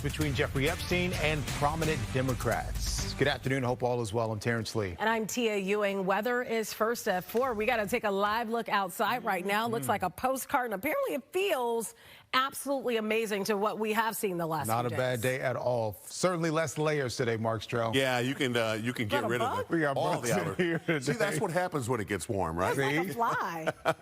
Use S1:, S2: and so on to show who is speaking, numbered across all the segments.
S1: between Jeffrey Epstein and prominent Democrats. Good afternoon. Hope all is well. I'm Terrence Lee.
S2: And I'm Tia Ewing. Weather is first at 4. We got to take a live look outside right now. Looks like a postcard, and apparently it feels absolutely amazing to what we have seen the last few days.
S1: Not a bad day at all. Certainly less layers today, Mark Strell.
S3: Yeah, you can get rid of
S1: We got
S3: all the outer.
S1: here today.
S3: See, that's what happens when it gets warm, right?
S2: It's like a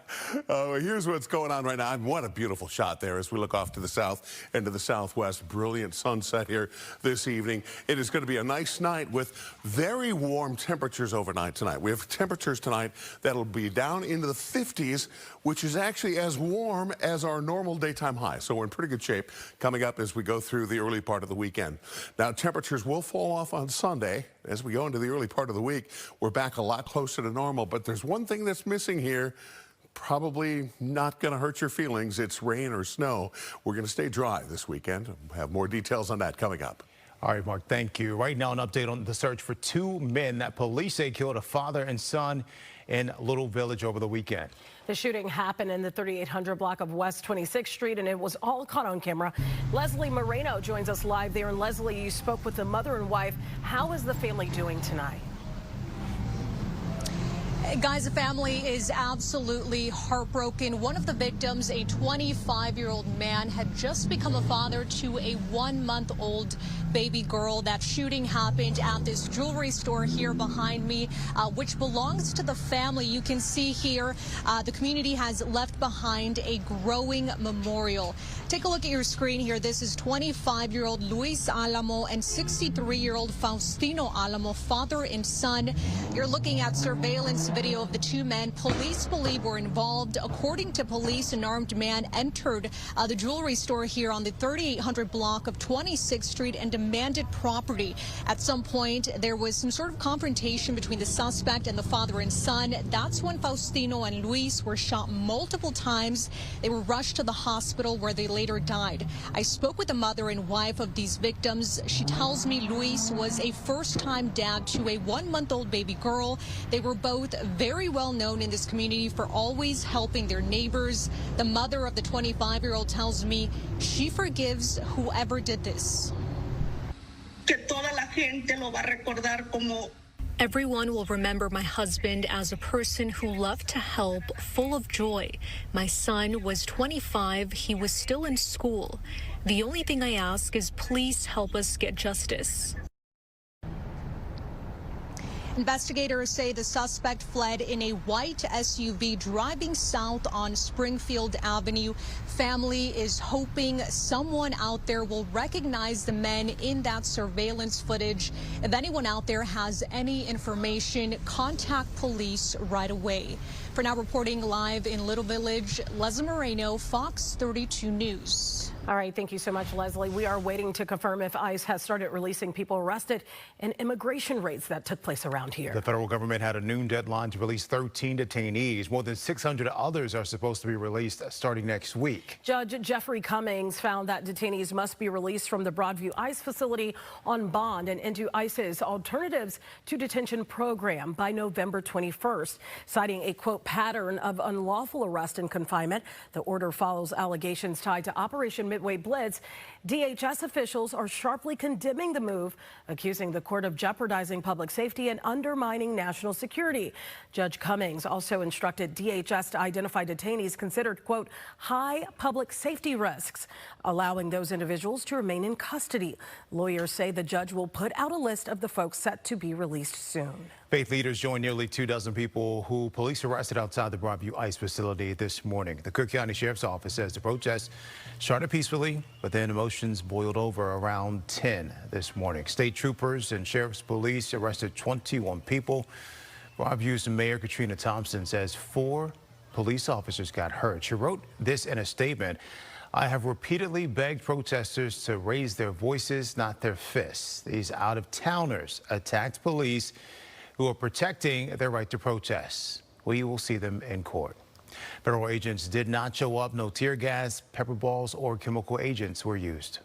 S2: fly.
S3: Here's what's going on right now. And what a beautiful shot there as we look off to the south and to the southwest. Brilliant sunset here this evening. It is going to be a nice night with very warm temperatures overnight tonight. We have temperatures tonight that'll be down into the 50s, which is actually as warm as our normal daytime high. So we're in pretty good shape coming up as we go through the early part of the weekend. Now, temperatures will fall off on Sunday. As we go into the early part of the week, we're back a lot closer to normal. But there's one thing that's missing here. Probably not going to hurt your feelings. It's rain or snow. We're going to stay dry this weekend. We'll have more details on that coming up.
S1: All right, Mark, thank you. Right now, an update on the search for 2 men that police say killed a father and son in Little Village over the weekend.
S2: The shooting happened in the 3800 block of West 26th Street, and it was all caught on camera. Leslie Moreno joins us live there. And Leslie, you spoke with the mother and wife. How is the family doing tonight?
S4: Guys, the family is absolutely heartbroken. One of the victims, a 25-year-old man, had just become a father to a 1-month-old baby girl. That shooting happened at this jewelry store here behind me, which belongs to the family. You can see here the community has left behind a growing memorial. Take a look at your screen here. This is 25-year-old Luis Alamo and 63-year-old Faustino Alamo, father and son. You're looking at surveillance video of the 2 men police believe were involved. According to police, an armed man entered the jewelry store here on the 3800 block of 26th Street and demanded property. At some point, there was some sort of confrontation between the suspect and the father and son. That's when Faustino and Luis were shot multiple times. They were rushed to the hospital where they later died. I spoke with the mother and wife of these victims. She tells me Luis was a first-time dad to a 1-month-old baby girl. They were both very well known in this community for always helping their neighbors. The mother of the 25-year-old tells me she forgives whoever did this. Everyone will remember my husband as a person who loved to help, full of joy. My son was 25. He was still in school. The only thing I ask is please help us get justice. Investigators say the suspect fled in a white SUV driving south on Springfield Avenue. Family is hoping someone out there will recognize the men in that surveillance footage. If anyone out there has any information, contact police right away. For now, reporting live in Little Village, Leslie Moreno, Fox 32 News.
S2: All right, thank you so much, Leslie. We are waiting to confirm if ICE has started releasing people arrested in immigration raids that took place around here.
S1: The federal government had a noon deadline to release 13 detainees. More than 600 others are supposed to be released starting next week.
S2: Judge Jeffrey Cummings found that detainees must be released from the Broadview ICE facility on bond and into ICE's Alternatives to Detention program by November 21st, citing a, quote, pattern of unlawful arrest and confinement. The order follows allegations tied to Operation Midway Blitz. DHS officials are sharply condemning the move, accusing the court of jeopardizing public safety and undermining national security. Judge Cummings also instructed DHS to identify detainees considered, quote, high public safety risks, allowing those individuals to remain in custody. Lawyers say the judge will put out a list of the folks set to be released soon.
S1: Faith leaders joined nearly 24 people who police arrested outside the Broadview ICE facility this morning. The Cook County Sheriff's Office says the protest started peacefully, but then emotions boiled over around 10 this morning. State troopers and Sheriff's Police arrested 21 people. Broadview's Mayor Katrina Thompson says 4 police officers got hurt. She wrote this in a statement. I have repeatedly begged protesters to raise their voices, not their fists. These out-of-towners attacked police who are protecting their right to protest. We will see them in court. Federal agents did not show up. No tear gas, pepper balls, or chemical agents were used.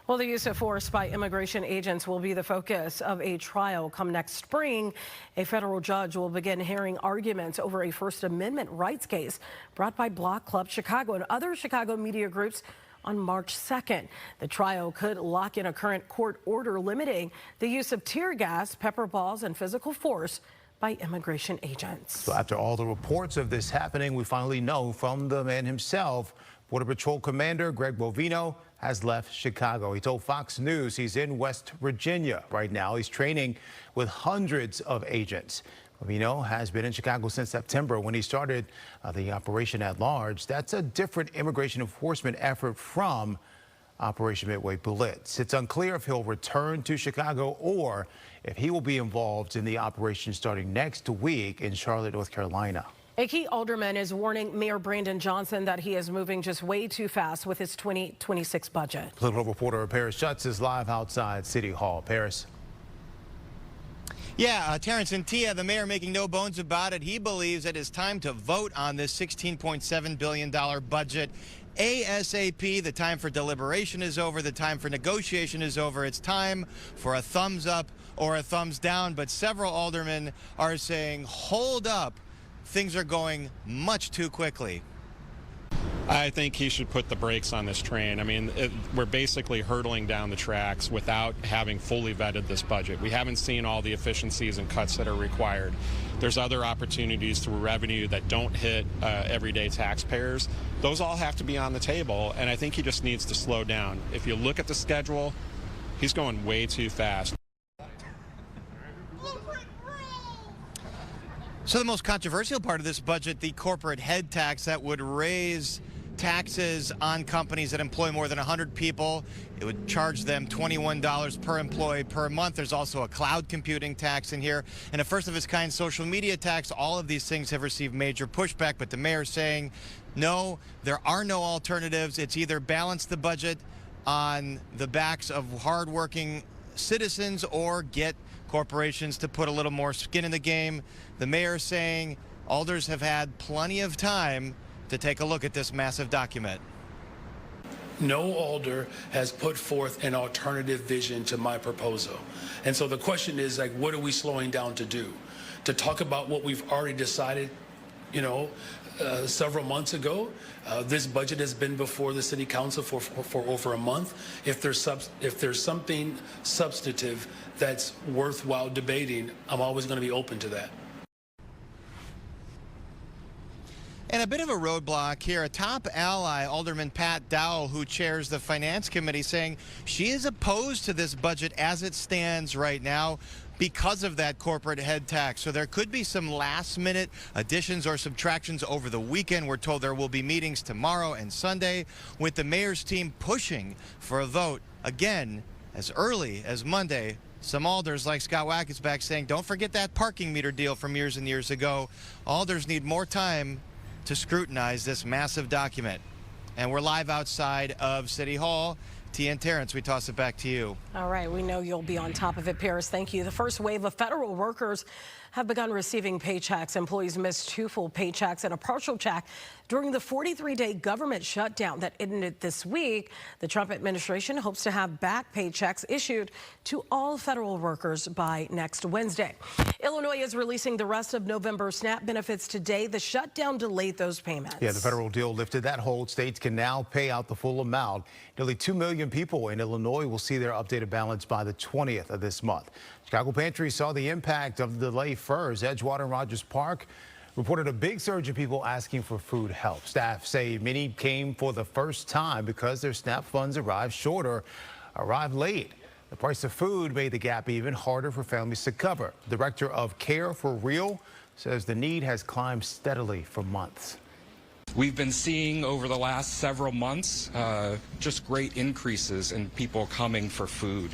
S2: Well, the use of force by immigration agents will be the focus of a trial come next spring. A federal judge will begin hearing arguments over a First Amendment rights case brought by Block Club Chicago, and other Chicago media groups on March 2nd. The trial could lock in a current court order limiting the use of tear gas, pepper balls, and physical force by immigration agents.
S1: So after all the reports of this happening, we finally know from the man himself. Border Patrol Commander Greg Bovino has left Chicago. He told Fox News he's in West Virginia right now. He's training with hundreds of agents. Bovino has been in Chicago since September when he started the operation at large. That's a different immigration enforcement effort from Operation Midway Blitz. It's unclear if he'll return to Chicago or if he will be involved in the operation starting next week in Charlotte, North Carolina.
S2: A key alderman is warning Mayor Brandon Johnson that he is moving just way too fast with his 2026 budget.
S1: Political reporter Paris Schutz is live outside City Hall. Paris.
S5: Yeah, Terrence and Tia, the mayor making no bones about it. He believes it is time to vote on this $16.7 billion budget ASAP. The time for deliberation is over. The time for negotiation is over. It's time for a thumbs up or a thumbs down. But several aldermen are saying, hold up. Things are going much too quickly.
S6: I think he should put the brakes on this train. I mean, we're basically hurtling down the tracks without having fully vetted this budget. We haven't seen all the efficiencies and cuts that are required. There's other opportunities through revenue that don't hit everyday taxpayers. Those all have to be on the table, and I think he just needs to slow down. If you look at the schedule, he's going way too fast.
S5: So the most controversial part of this budget, the corporate head tax that would raise taxes on companies that employ more than 100 people. It would charge them $21 per employee per month. There's also a cloud computing tax in here and a first of its kind social media tax. All of these things have received major pushback, but the mayor's saying, no, there are no alternatives. It's either balance the budget on the backs of hardworking citizens or get corporations to put a little more skin in the game. The mayor saying alders have had plenty of time to take a look at this massive document.
S7: No alder has put forth an alternative vision to my proposal. And so the question is, like, what are we slowing down to do? To talk about what we've already decided, several months ago. This budget has been before the city council for over a month. If there's something substantive that's worthwhile debating, I'm always going to be open to that.
S5: And a bit of a roadblock here. A top ally, Alderman Pat Dowell, who chairs the Finance Committee, saying she is opposed to this budget as it stands right now because of that corporate head tax. So there could be some last-minute additions or subtractions over the weekend. We're told there will be meetings tomorrow and Sunday with the mayor's team pushing for a vote again as early as Monday. Some alders like Scott Wackesback saying, don't forget that parking meter deal from years and years ago. Alders need more time to scrutinize this massive document. And we're live outside of City Hall. Tia and Terrence, we toss it back to you.
S2: All right, we know you'll be on top of it, Paris. Thank you. The first wave of federal workers have begun receiving paychecks. Employees missed 2 full paychecks and a partial check during the 43-day government shutdown that ended this week. The Trump administration hopes to have back paychecks issued to all federal workers by next Wednesday. Illinois is releasing the rest of November SNAP benefits today. The shutdown delayed those payments.
S1: Yeah, the federal deal lifted that hold. States can now pay out the full amount. Nearly 2 million people in Illinois will see their updated balance by the 20th of this month. Chicago Pantry saw the impact of the delay first. Edgewater and Rogers Park reported a big surge of people asking for food help. Staff say many came for the first time because their SNAP funds arrived short or arrived late. The price of food made the gap even harder for families to cover. Director of Care for Real says the need has climbed steadily for months.
S8: We've been seeing over the last several months just great increases in people coming for food.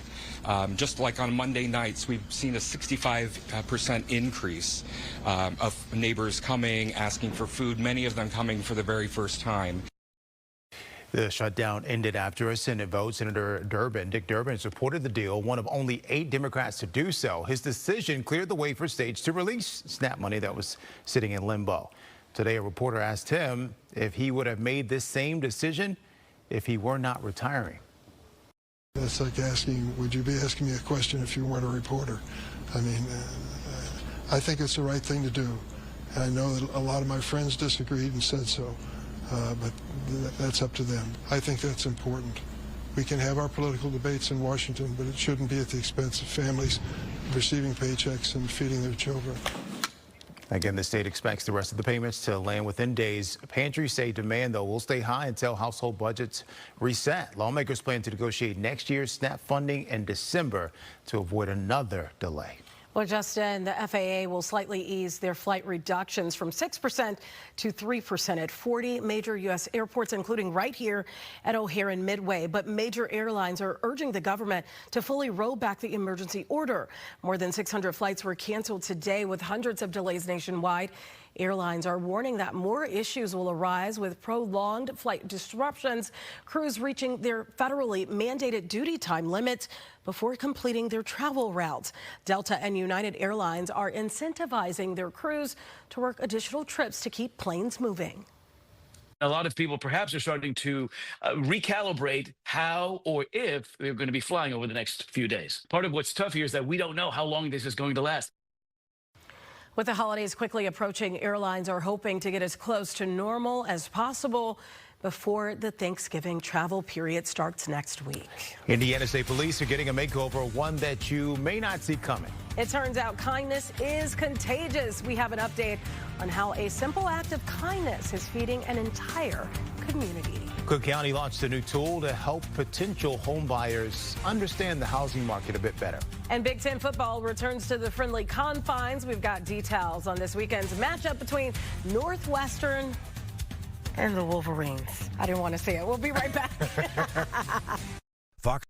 S8: Just like on Monday nights, we've seen a 65% increase of neighbors coming, asking for food, many of them coming for the very first time.
S1: The shutdown ended after a Senate vote. Senator Dick Durbin, supported the deal, one of only 8 Democrats to do so. His decision cleared the way for states to release SNAP money that was sitting in limbo. Today, a reporter asked him if he would have made this same decision if he were not retiring.
S9: That's like asking, would you be asking me a question if you weren't a reporter? I mean, I think it's the right thing to do. And I know that a lot of my friends disagreed and said so. but that's up to them. I think that's important. We can have our political debates in Washington, but it shouldn't be at the expense of families receiving paychecks and feeding their children.
S1: Again, the state expects the rest of the payments to land within days. Pantries say demand, though, will stay high until household budgets reset. Lawmakers plan to negotiate next year's SNAP funding in December to avoid another delay.
S2: Well, Justin, the FAA will slightly ease their flight reductions from 6% to 3% at 40 major U.S. airports, including right here at O'Hare and Midway. But major airlines are urging the government to fully roll back the emergency order. More than 600 flights were canceled today, with hundreds of delays nationwide. Airlines are warning that more issues will arise with prolonged flight disruptions, crews reaching their federally mandated duty time limits before completing their travel routes. Delta and United Airlines are incentivizing their crews to work additional trips to keep planes moving.
S10: A lot of people perhaps are starting to recalibrate how or if they're going to be flying over the next few days. Part of what's tough here is that we don't know how long this is going to last.
S2: With the holidays quickly approaching, airlines are hoping to get as close to normal as possible before the Thanksgiving travel period starts next week.
S1: Indiana State Police are getting a makeover, one that you may not see coming.
S2: It turns out kindness is contagious. We have an update on how a simple act of kindness is feeding an entire community.
S1: Cook County launched a new tool to help potential home buyers understand the housing market a bit better.
S2: And Big Ten football returns to the friendly confines. We've got details on this weekend's matchup between Northwestern and the Wolverines. I didn't want to say it. We'll be right back.
S11: Fox.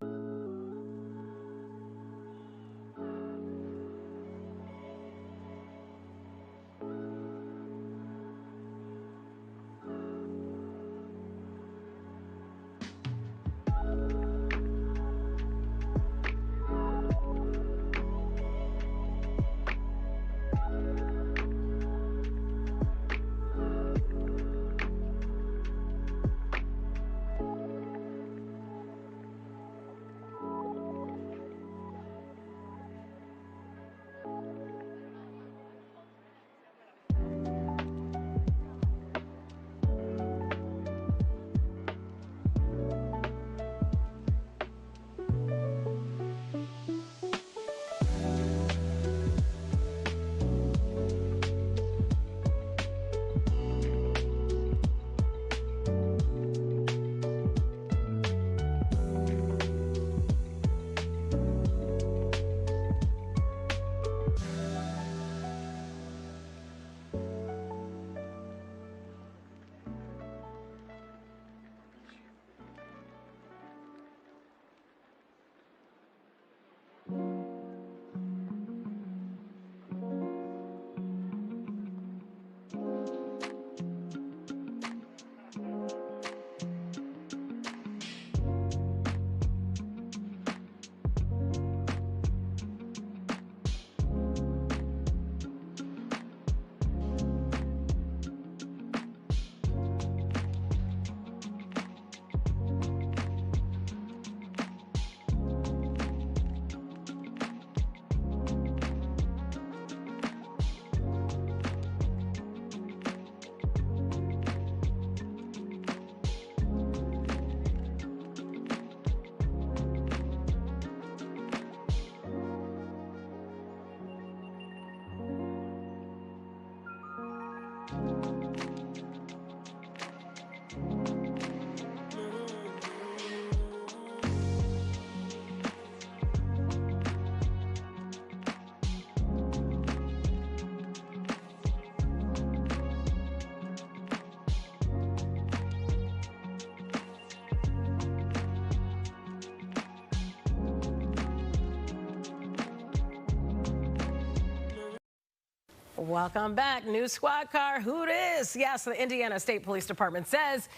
S2: Welcome back. New squad car. Who dis? Yes, the Indiana State Police Department says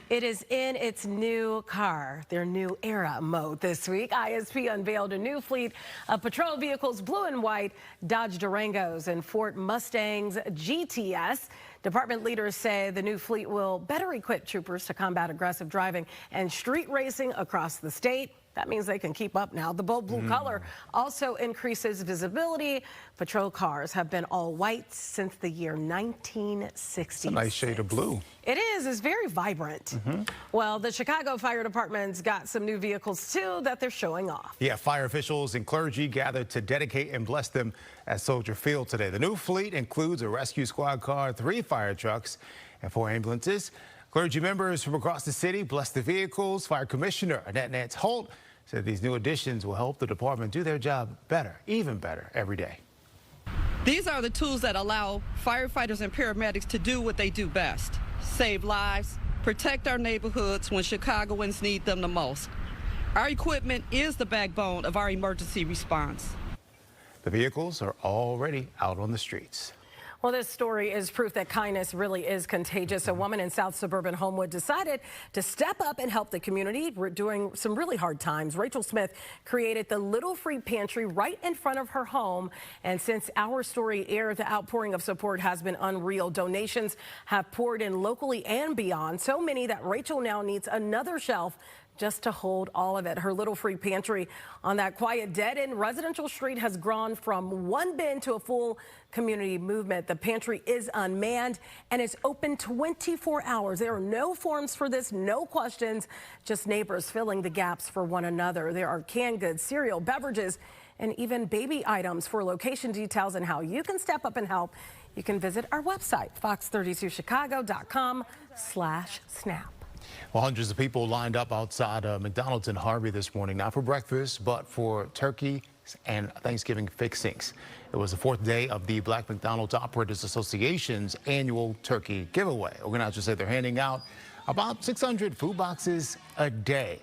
S2: it is in its new car, their new era mode this week. ISP unveiled a new fleet of patrol vehicles, blue and white, Dodge Durangos and Ford Mustangs GTS. Department leaders say the new fleet will better equip troopers to combat aggressive driving and street racing across the state. That means they can keep up now. The bold blue color also increases visibility. Patrol cars have been all white since the year 1960.
S1: A nice shade of blue.
S2: It is. It's very vibrant. Well, the Chicago Fire Department's got some new vehicles, too, that they're showing off.
S1: Yeah, fire officials and clergy gathered to dedicate and bless them at Soldier Field today. The new fleet includes a rescue squad car, 3 fire trucks, and 4 ambulances. Clergy members from across the city blessed the vehicles. Fire Commissioner Annette Nance Holt said these new additions will help the department do their job better, even better, every day.
S11: These are the tools that allow firefighters and paramedics to do what they do best: save lives, protect our neighborhoods when Chicagoans need them the most. Our equipment is the backbone of our emergency response.
S1: The vehicles are already out on the streets.
S2: Well, this story is proof that kindness really is contagious. A woman in South Suburban Homewood decided to step up and help the community during some really hard times. Rachel Smith created the Little Free Pantry right in front of her home. And since our story aired, the outpouring of support has been unreal. Donations have poured in locally and beyond, so many that Rachel now needs another shelf just to hold all of it. Her Little Free Pantry on that quiet, dead-end residential street has grown from one bin to a full community movement. The pantry is unmanned and is open 24 hours. There are no forms for this, no questions, just neighbors filling the gaps for one another. There are canned goods, cereal, beverages, and even baby items. For location details and how you can step up and help, you can visit our website, fox32chicago.com/snap.
S1: Well, hundreds of people lined up outside McDonald's in Harvey this morning, not for breakfast, but for turkey and Thanksgiving fixings. It was the 4th day of the Black McDonald's Operators Association's annual turkey giveaway. Organizers say they're handing out about 600 food boxes a day.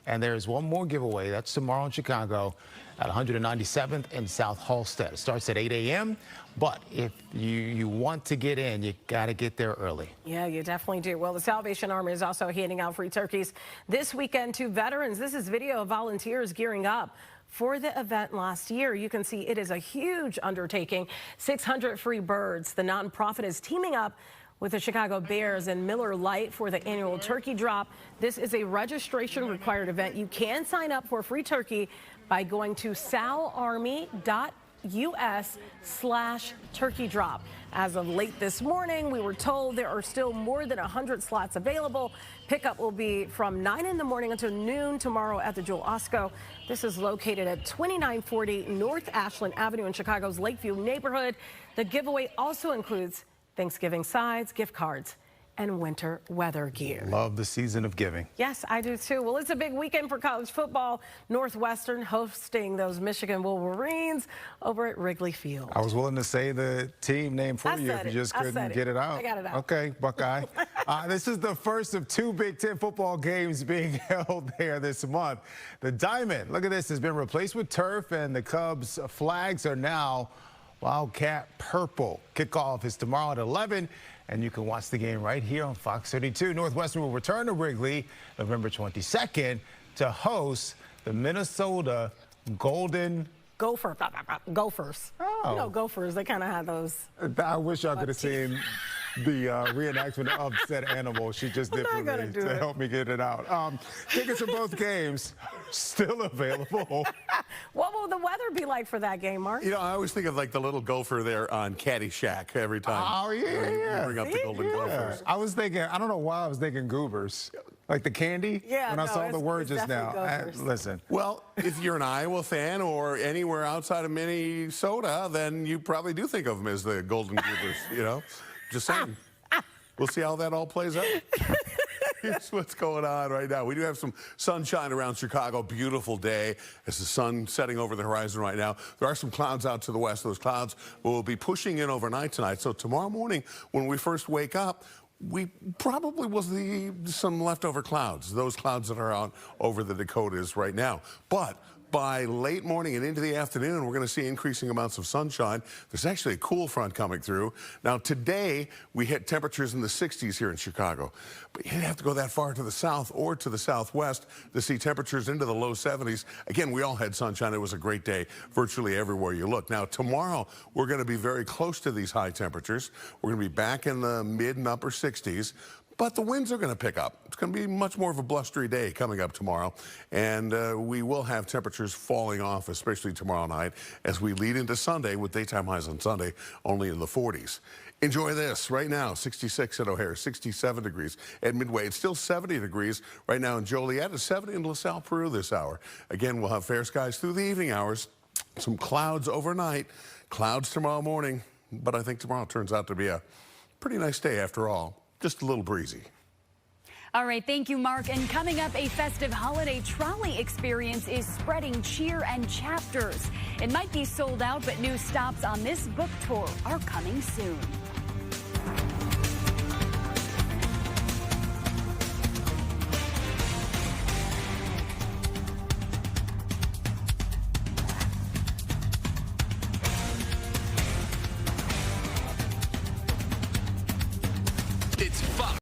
S1: And there's one more giveaway. That's tomorrow in Chicago at 197th and South Halsted. It starts at 8 a.m. But if you want to get in, you got to get there early.
S2: Yeah, you definitely do. Well, the Salvation Army is also handing out free turkeys this weekend to veterans. This is video of volunteers gearing up for the event last year. You can see it is a huge undertaking. 600 free birds. The nonprofit is teaming up with the Chicago Bears and Miller Lite for the annual turkey drop. This is a registration required event. You can sign up for a free turkey by going to salarmy.us/turkey drop. As of late this morning, we were told there are still more than 100 slots available. Pickup will be from 9 in the morning until noon tomorrow at the Jewel Osco. This is located at 2940 North Ashland Avenue in Chicago's Lakeview neighborhood. The giveaway also includes Thanksgiving sides, gift cards, and winter weather gear.
S1: Love the season of giving.
S2: Yes, I do too. Well, it's a big weekend for college football. Northwestern hosting those Michigan Wolverines over at Wrigley Field.
S1: I was willing to say the team name for you if you just couldn't get it out.
S2: I got it out.
S1: Okay, Buckeye. This is the first of 2 Big Ten football games being held there this month. The diamond, look at this, has been replaced with turf, and the Cubs flags are now Wildcat purple. Kickoff is tomorrow at 11, and you can watch the game right here on Fox 32. Northwestern will return to Wrigley November 22nd to host the Minnesota Golden
S2: Gophers.
S1: Oh.
S2: You know, Gophers, they kind of have those.
S1: I wish I could have seen the reenactment of said animal she just did for me to help me get it out. Tickets for both games still available.
S2: What will the weather be like for that game, Mark?
S3: You know, I always think of like the little gopher there on Caddyshack every time.
S1: Oh, yeah.
S3: You bring up the golden gophers.
S1: I was thinking, I don't know why I was thinking goobers. Like the candy?
S2: Yeah,
S1: when I saw the word just now. Listen.
S3: Well, if you're an Iowa fan or anywhere outside of Minnesota, then you probably do think of them as the golden goobers, you know? Just saying. We'll see how that all plays out. Here's what's going on right now. We do have some sunshine around Chicago. Beautiful day as the sun setting over the horizon right now. There are some clouds out to the west. Those clouds will be pushing in overnight tonight. So tomorrow morning, when we first wake up, we probably will see some leftover clouds, those clouds that are out over the Dakotas right now. But by late morning and into the afternoon, we're going to see increasing amounts of sunshine. There's actually a cool front coming through. Now, today, we hit temperatures in the 60s here in Chicago. But you didn't have to go that far to the south or to the southwest to see temperatures into the low 70s. Again, we all had sunshine. It was a great day virtually everywhere you look. Now, tomorrow, we're going to be very close to these high temperatures. We're going to be back in the mid and upper 60s. but the winds are going to pick up. It's going to be much more of a blustery day coming up tomorrow, and we will have temperatures falling off, especially tomorrow night, as we lead into Sunday with daytime highs on Sunday only in the 40s. Enjoy this right now, 66 at O'Hare, 67 degrees at Midway. It's still 70 degrees right now in Joliet. It's 70 in LaSalle, Peru this hour. Again, we'll have fair skies through the evening hours. Some clouds overnight, clouds tomorrow morning, but I think tomorrow turns out to be a pretty nice day after all. Just a little breezy.
S12: All right, thank you, Mark. And coming up, a festive holiday trolley experience is spreading cheer and chapters. It might be sold out, but new stops on this book tour are coming soon.
S13: It's Fox.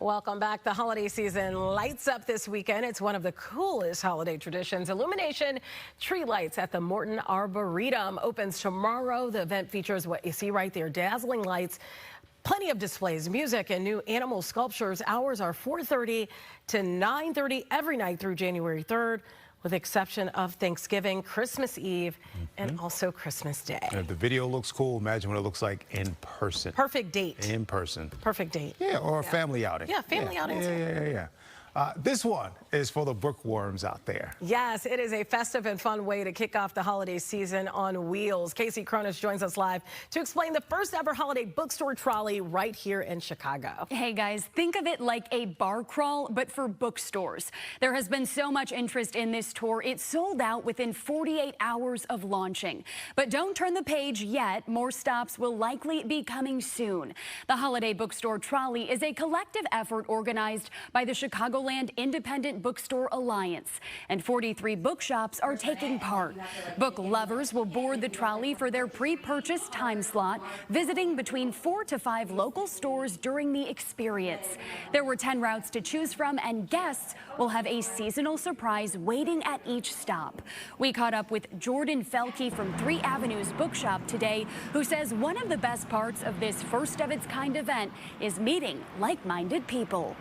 S2: Welcome back. The holiday season lights up this weekend. It's one of the coolest holiday traditions. Illumination tree lights at the Morton Arboretum opens tomorrow. The event features what you see right there, dazzling lights, plenty of displays, music, and new animal sculptures. Hours are 4:30 to 9:30 every night through January 3rd. With the exception of Thanksgiving, Christmas Eve, and also Christmas Day.
S1: And if the video looks cool, imagine what it looks like in person.
S2: Perfect date.
S1: In person.
S2: Perfect date.
S1: Yeah, or a family outing.
S2: Yeah, family outings.
S1: Yeah. This one is for the bookworms out there.
S2: Yes, it is a festive and fun way to kick off the holiday season on wheels. Casey Cronus joins us live to explain the first ever holiday bookstore trolley right here in Chicago.
S12: Hey guys, think of it like a bar crawl, but for bookstores. There has been so much interest in this tour. It sold out within 48 hours of launching. But don't turn the page yet. More stops will likely be coming soon. The holiday bookstore trolley is a collective effort organized by the Chicago Chicagoland Independent Bookstore Alliance, and 43 bookshops are taking part. Book lovers will board the trolley for their pre-purchase time slot, visiting between 4 to 5 local stores during the experience. There were 10 routes to choose from, and guests will have a seasonal surprise waiting at each stop. We caught up with Jordan Felke from 3 Avenues Bookshop today, who says one of the best parts of this first-of-its-kind event is meeting like-minded people.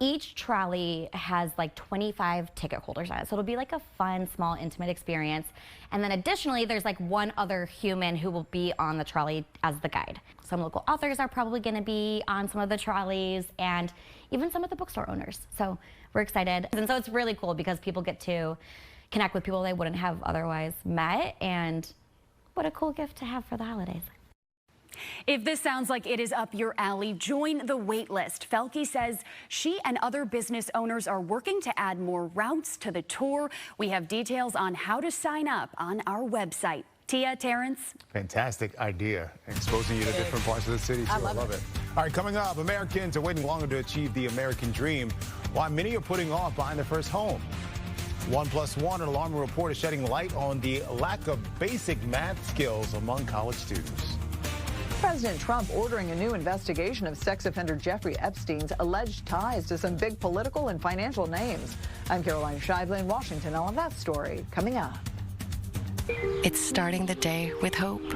S14: Each trolley has like 25 ticket holders on it, so it'll be like a fun, small, intimate experience. And then additionally, there's like one other human who will be on the trolley as the guide. Some local authors are probably going to be on some of the trolleys, and even some of the bookstore owners. So we're excited. And so it's really cool because people get to connect with people they wouldn't have otherwise met, and what a cool gift to have for the holidays.
S12: If this sounds like it is up your alley, join the wait list. Felke says she and other business owners are working to add more routes to the tour. We have details on how to sign up on our website. Tia, Terrence.
S1: Fantastic idea. Exposing you to different parts of the city. Too. I love it. All right, coming up, Americans are waiting longer to achieve the American dream, while many are putting off buying their first home. 1+1, an alarming report is shedding light on the lack of basic math skills among college students.
S15: President Trump ordering a new investigation of sex offender Jeffrey Epstein's alleged ties to some big political and financial names. I'm Caroline Shively in Washington. All of that story coming up.
S16: It's starting the day with hope,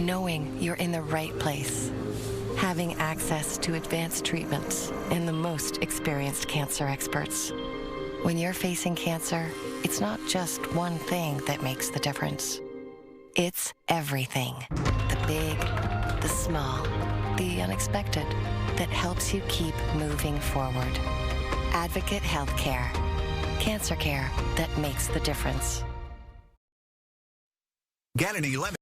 S16: knowing you're in the right place, having access to advanced treatments and the most experienced cancer experts. When you're facing cancer, it's not just one thing that makes the difference. It's everything. The big, the small, the unexpected that helps you keep moving forward. Advocate Healthcare. Cancer care that makes the difference.
S17: Get an 11.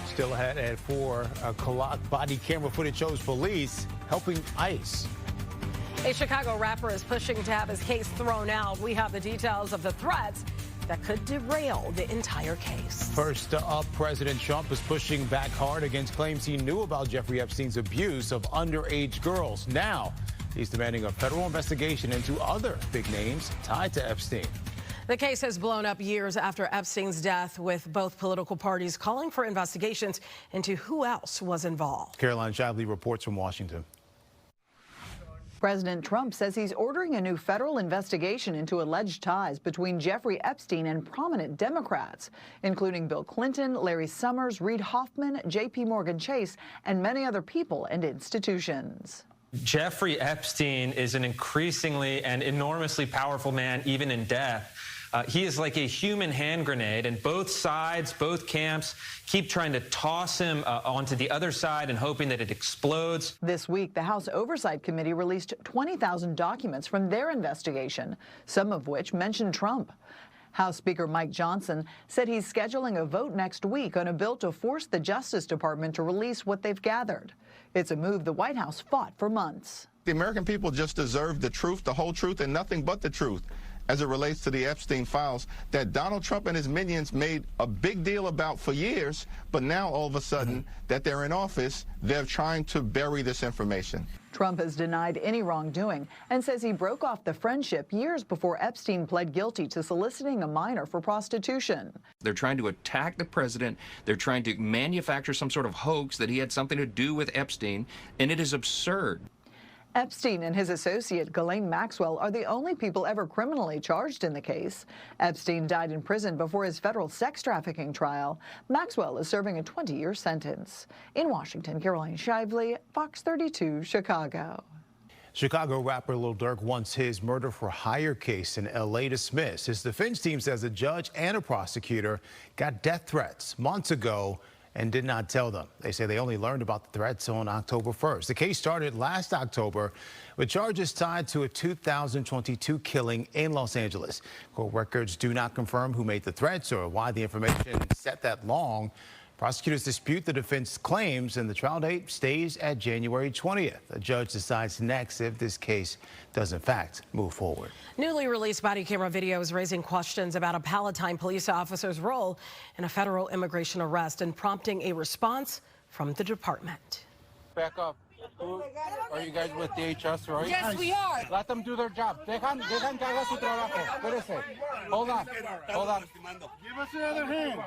S1: Still ahead at 4 o'clock, body camera footage shows police helping ICE.
S2: A Chicago rapper is pushing to have his case thrown out. We have the details of the threats that could derail the entire case.
S1: First up, President Trump is pushing back hard against claims he knew about Jeffrey Epstein's abuse of underage girls. Now, he's demanding a federal investigation into other big names tied to Epstein.
S2: The case has blown up years after Epstein's death, with both political parties calling for investigations into who else was involved.
S1: Caroline Shively reports from Washington.
S15: President Trump says he's ordering a new federal investigation into alleged ties between Jeffrey Epstein and prominent Democrats, including Bill Clinton, Larry Summers, Reid Hoffman, J.P. Morgan Chase, and many other people and institutions.
S17: Jeffrey Epstein is an increasingly and enormously powerful man, even in death. He is like a human hand grenade, and both sides, both camps, keep trying to toss him onto the other side and hoping that it explodes.
S15: This week, the House Oversight Committee released 20,000 documents from their investigation, some of which mention Trump. House Speaker Mike Johnson said he's scheduling a vote next week on a bill to force the Justice Department to release what they've gathered. It's a move the White House fought for months.
S18: The American people just deserve the truth, the whole truth, and nothing but the truth as it relates to the Epstein files that Donald Trump and his minions made a big deal about for years, but now all of a sudden that they're in office, they're trying to bury this information.
S15: Trump has denied any wrongdoing and says he broke off the friendship years before Epstein pled guilty to soliciting a minor for prostitution.
S19: They're trying to attack the president. They're trying to manufacture some sort of hoax that he had something to do with Epstein, and it is absurd.
S15: Epstein and his associate Ghislaine Maxwell are the only people ever criminally charged in the case. Epstein died in prison before his federal sex trafficking trial. Maxwell is serving a 20-year sentence. In Washington, Caroline Shively, Fox 32, Chicago.
S1: Chicago rapper Lil Durk wants his murder for hire case in L.A. dismissed. His defense team says a judge and a prosecutor got death threats months ago and did not tell them. They say they only learned about the threats on October 1st. The case started last October with charges tied to a 2022 killing in Los Angeles. Court records do not confirm who made the threats or why the information set that long. Prosecutors dispute the defense claims, and the trial date stays at January 20th. A judge decides next if this case does, in fact, move forward.
S2: Newly released body camera video is raising questions about a Palatine police officer's role in a federal immigration arrest and prompting a response from the department.
S20: Back up. Are you guys with DHS, right?
S21: Yes, we are.
S20: Let them do their job. Dejan que haga su trabajo. Espérese. Hold on. Hold on. Give us the other hand.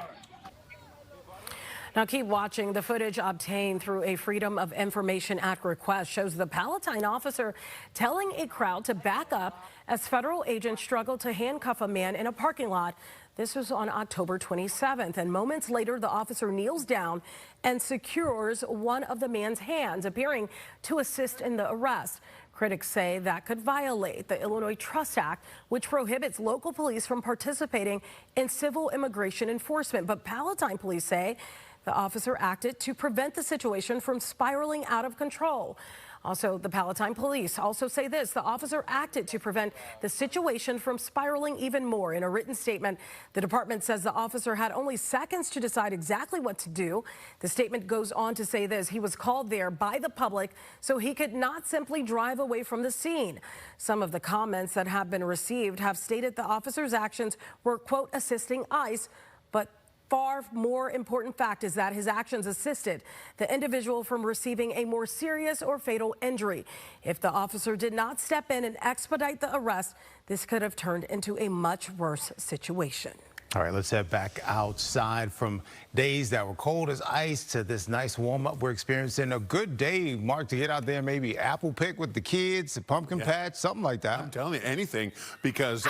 S2: Now keep watching. The footage obtained through a Freedom of Information Act request shows the Palatine officer telling a crowd to back up as federal agents struggled to handcuff a man in a parking lot. This was on October 27th, and moments later, the officer kneels down and secures one of the man's hands, appearing to assist in the arrest. Critics say that could violate the Illinois Trust Act, which prohibits local police from participating in civil immigration enforcement. But Palatine police say the officer acted to prevent the situation from spiraling out of control. Also, the Palatine police also say this: the officer acted to prevent the situation from spiraling even more. In a written statement, the department says the officer had only seconds to decide exactly what to do. The statement goes on to say this: he was called there by the public, so he could not simply drive away from the scene. Some of the comments that have been received have stated the officer's actions were, quote, assisting ICE, but far more important fact is that his actions assisted the individual from receiving a more serious or fatal injury. If the officer did not step in and expedite the arrest, this could have turned into a much worse situation.
S1: All right, let's head back outside. From days that were cold as ice to this nice warm up we're experiencing. A good day, Mark, to get out there, maybe apple pick with the kids, a pumpkin patch, something like that.
S3: I'm telling you, anything, because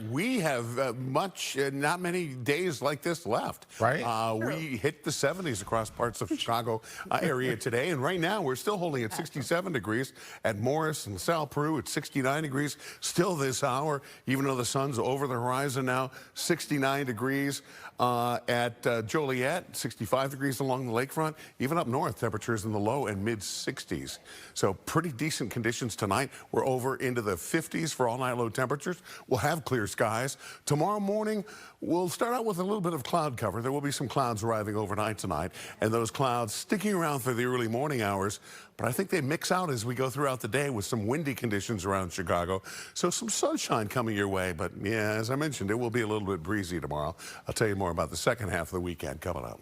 S3: we have not many days like this left.
S1: Right.
S3: We hit the 70s across parts of Chicago area today, and right now we're still holding at 67 degrees at Morris and South Peru at 69 degrees. Still this hour, even though the sun's over the horizon now, 69 degrees at Joliet, 65 degrees along the lakefront. Even up north, temperatures in the low and mid 60s. So pretty decent conditions tonight. We're over into the 50s for all night low temperatures. We'll have clear skies. Tomorrow morning, we'll start out with a little bit of cloud cover. There will be some clouds arriving overnight tonight, and those clouds sticking around for the early morning hours. but I think they mix out as we go throughout the day with some windy conditions around Chicago. So some sunshine coming your way, but yeah, as I mentioned, it will be a little bit breezy tomorrow. I'll tell you more about the second half of the weekend coming up.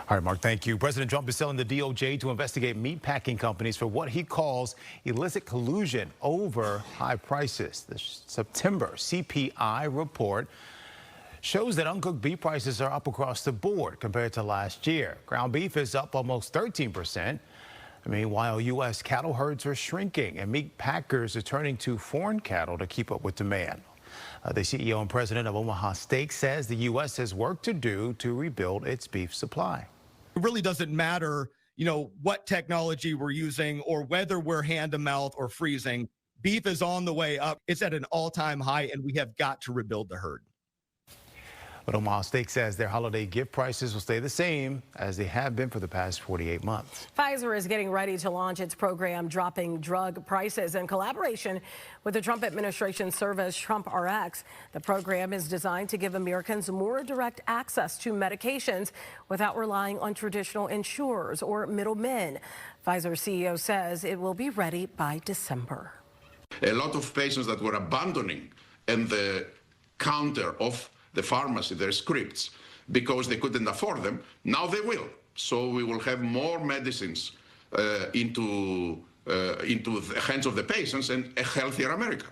S1: All right, Mark, thank you. President Trump is telling the DOJ to investigate meatpacking companies for what he calls illicit collusion over high prices. The September CPI report shows that uncooked beef prices are up across the board compared to last year. Ground beef is up almost 13%. Meanwhile, U.S. cattle herds are shrinking, and meat packers are turning to foreign cattle to keep up with demand. The CEO and president of Omaha Steak says the U.S. has work to do to rebuild its beef supply.
S21: It really doesn't matter, what technology we're using or whether we're hand to mouth or freezing. Beef is on the way up. It's at an all-time high, and we have got to rebuild the herd.
S1: But Omaha Steak says their holiday gift prices will stay the same as they have been for the past 48 months.
S2: Pfizer is getting ready to launch its program Dropping Drug Prices in collaboration with the Trump administration service TrumpRx. The program is designed to give Americans more direct access to medications without relying on traditional insurers or middlemen. Pfizer CEO says it will be ready by December.
S22: A lot of patients that were abandoning in the counter of the pharmacy, their scripts, because they couldn't afford them, now they will. So we will have more medicines into the hands of the patients and a healthier America.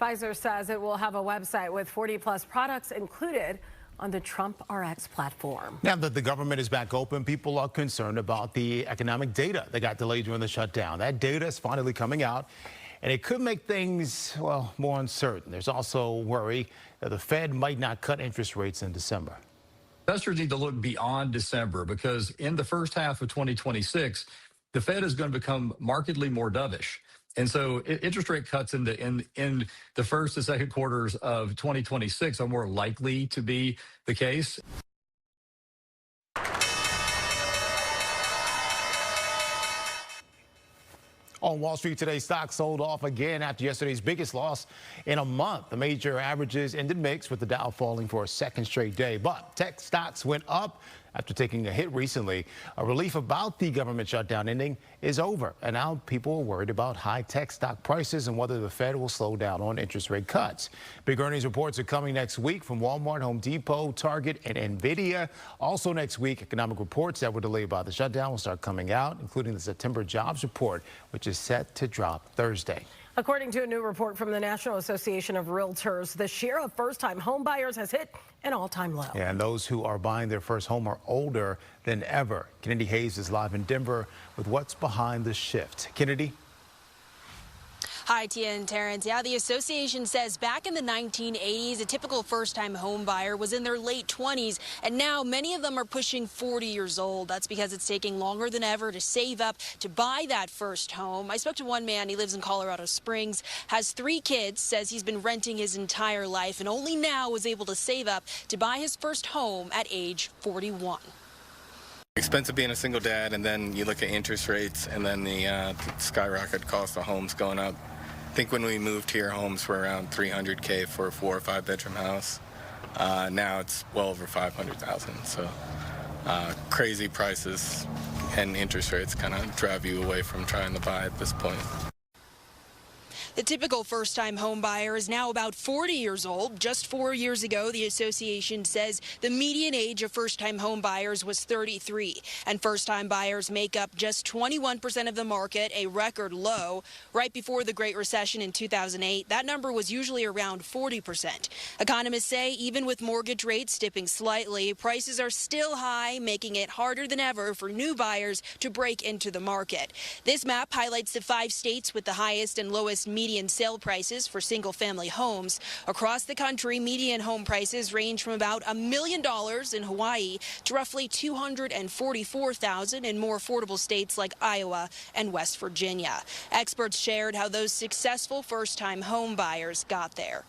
S2: Pfizer says it will have a website with 40-plus products included on the TrumpRx platform.
S1: Now that the government is back open, people are concerned about the economic data that got delayed during the shutdown. That data is finally coming out, and it could make things, well, more uncertain. There's also worry that the Fed might not cut interest rates in December.
S23: Investors need to look beyond December because in the first half of 2026, the Fed is going to become markedly more dovish. And so interest rate cuts in the first and second quarters of 2026 are more likely to be the case.
S1: On Wall Street today, stocks sold off again after yesterday's biggest loss in a month. The major averages ended mixed, with the Dow falling for a second straight day. But tech stocks went up after taking a hit recently. A relief about the government shutdown ending is over, and now people are worried about high tech stock prices and whether the Fed will slow down on interest rate cuts. Big earnings reports are coming next week from Walmart, Home Depot, Target, and Nvidia. Also next week, economic reports that were delayed by the shutdown will start coming out, including the September jobs report, which is set to drop Thursday.
S2: According to a new report from the National Association of Realtors, the share of first-time home buyers has hit an all-time low.
S1: Yeah, and those who are buying their first home are older than ever. Kennedy Hayes is live in Denver with what's behind the shift. Kennedy?
S24: Hi, Tia and Terrence. Yeah, the association says back in the 1980s, a typical first-time home buyer was in their late 20s, and now many of them are pushing 40 years old. That's because it's taking longer than ever to save up to buy that first home. I spoke to one man. He lives in Colorado Springs, has 3 kids, says he's been renting his entire life, and only now was able to save up to buy his first home at age 41.
S25: Expensive being a single dad, and then you look at interest rates, and then the skyrocket cost of homes going up. I think when we moved here, homes were around $300K for a 4 or 5 bedroom house. Now it's well over $500,000. So crazy prices and interest rates kind of drive you away from trying to buy at this point.
S24: The typical first-time home buyer is now about 40 years old. Just 4 years ago, the association says the median age of first-time home buyers was 33, and first-time buyers make up just 21% of the market, a record low. Right before the Great Recession in 2008, that number was usually around 40%. Economists say even with mortgage rates dipping slightly, prices are still high, making it harder than ever for new buyers to break into the market. This map highlights the 5 states with the highest and lowest median sale prices for single-family homes. Across the country, median home prices range from about $1 million in Hawaii to roughly $244,000 in more affordable states like Iowa and West Virginia. Experts shared how those successful first-time home buyers got there.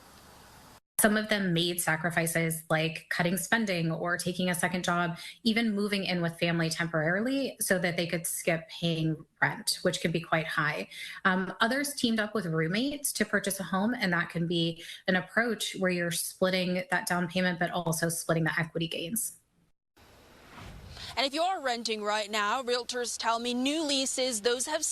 S26: Some of them made sacrifices like cutting spending or taking a second job, even moving in with family temporarily so that they could skip paying rent, which can be quite high. Others teamed up with roommates to purchase a home, and that can be an approach where you're splitting that down payment, but also splitting the equity gains.
S24: And if you are renting right now, realtors tell me new leases, those have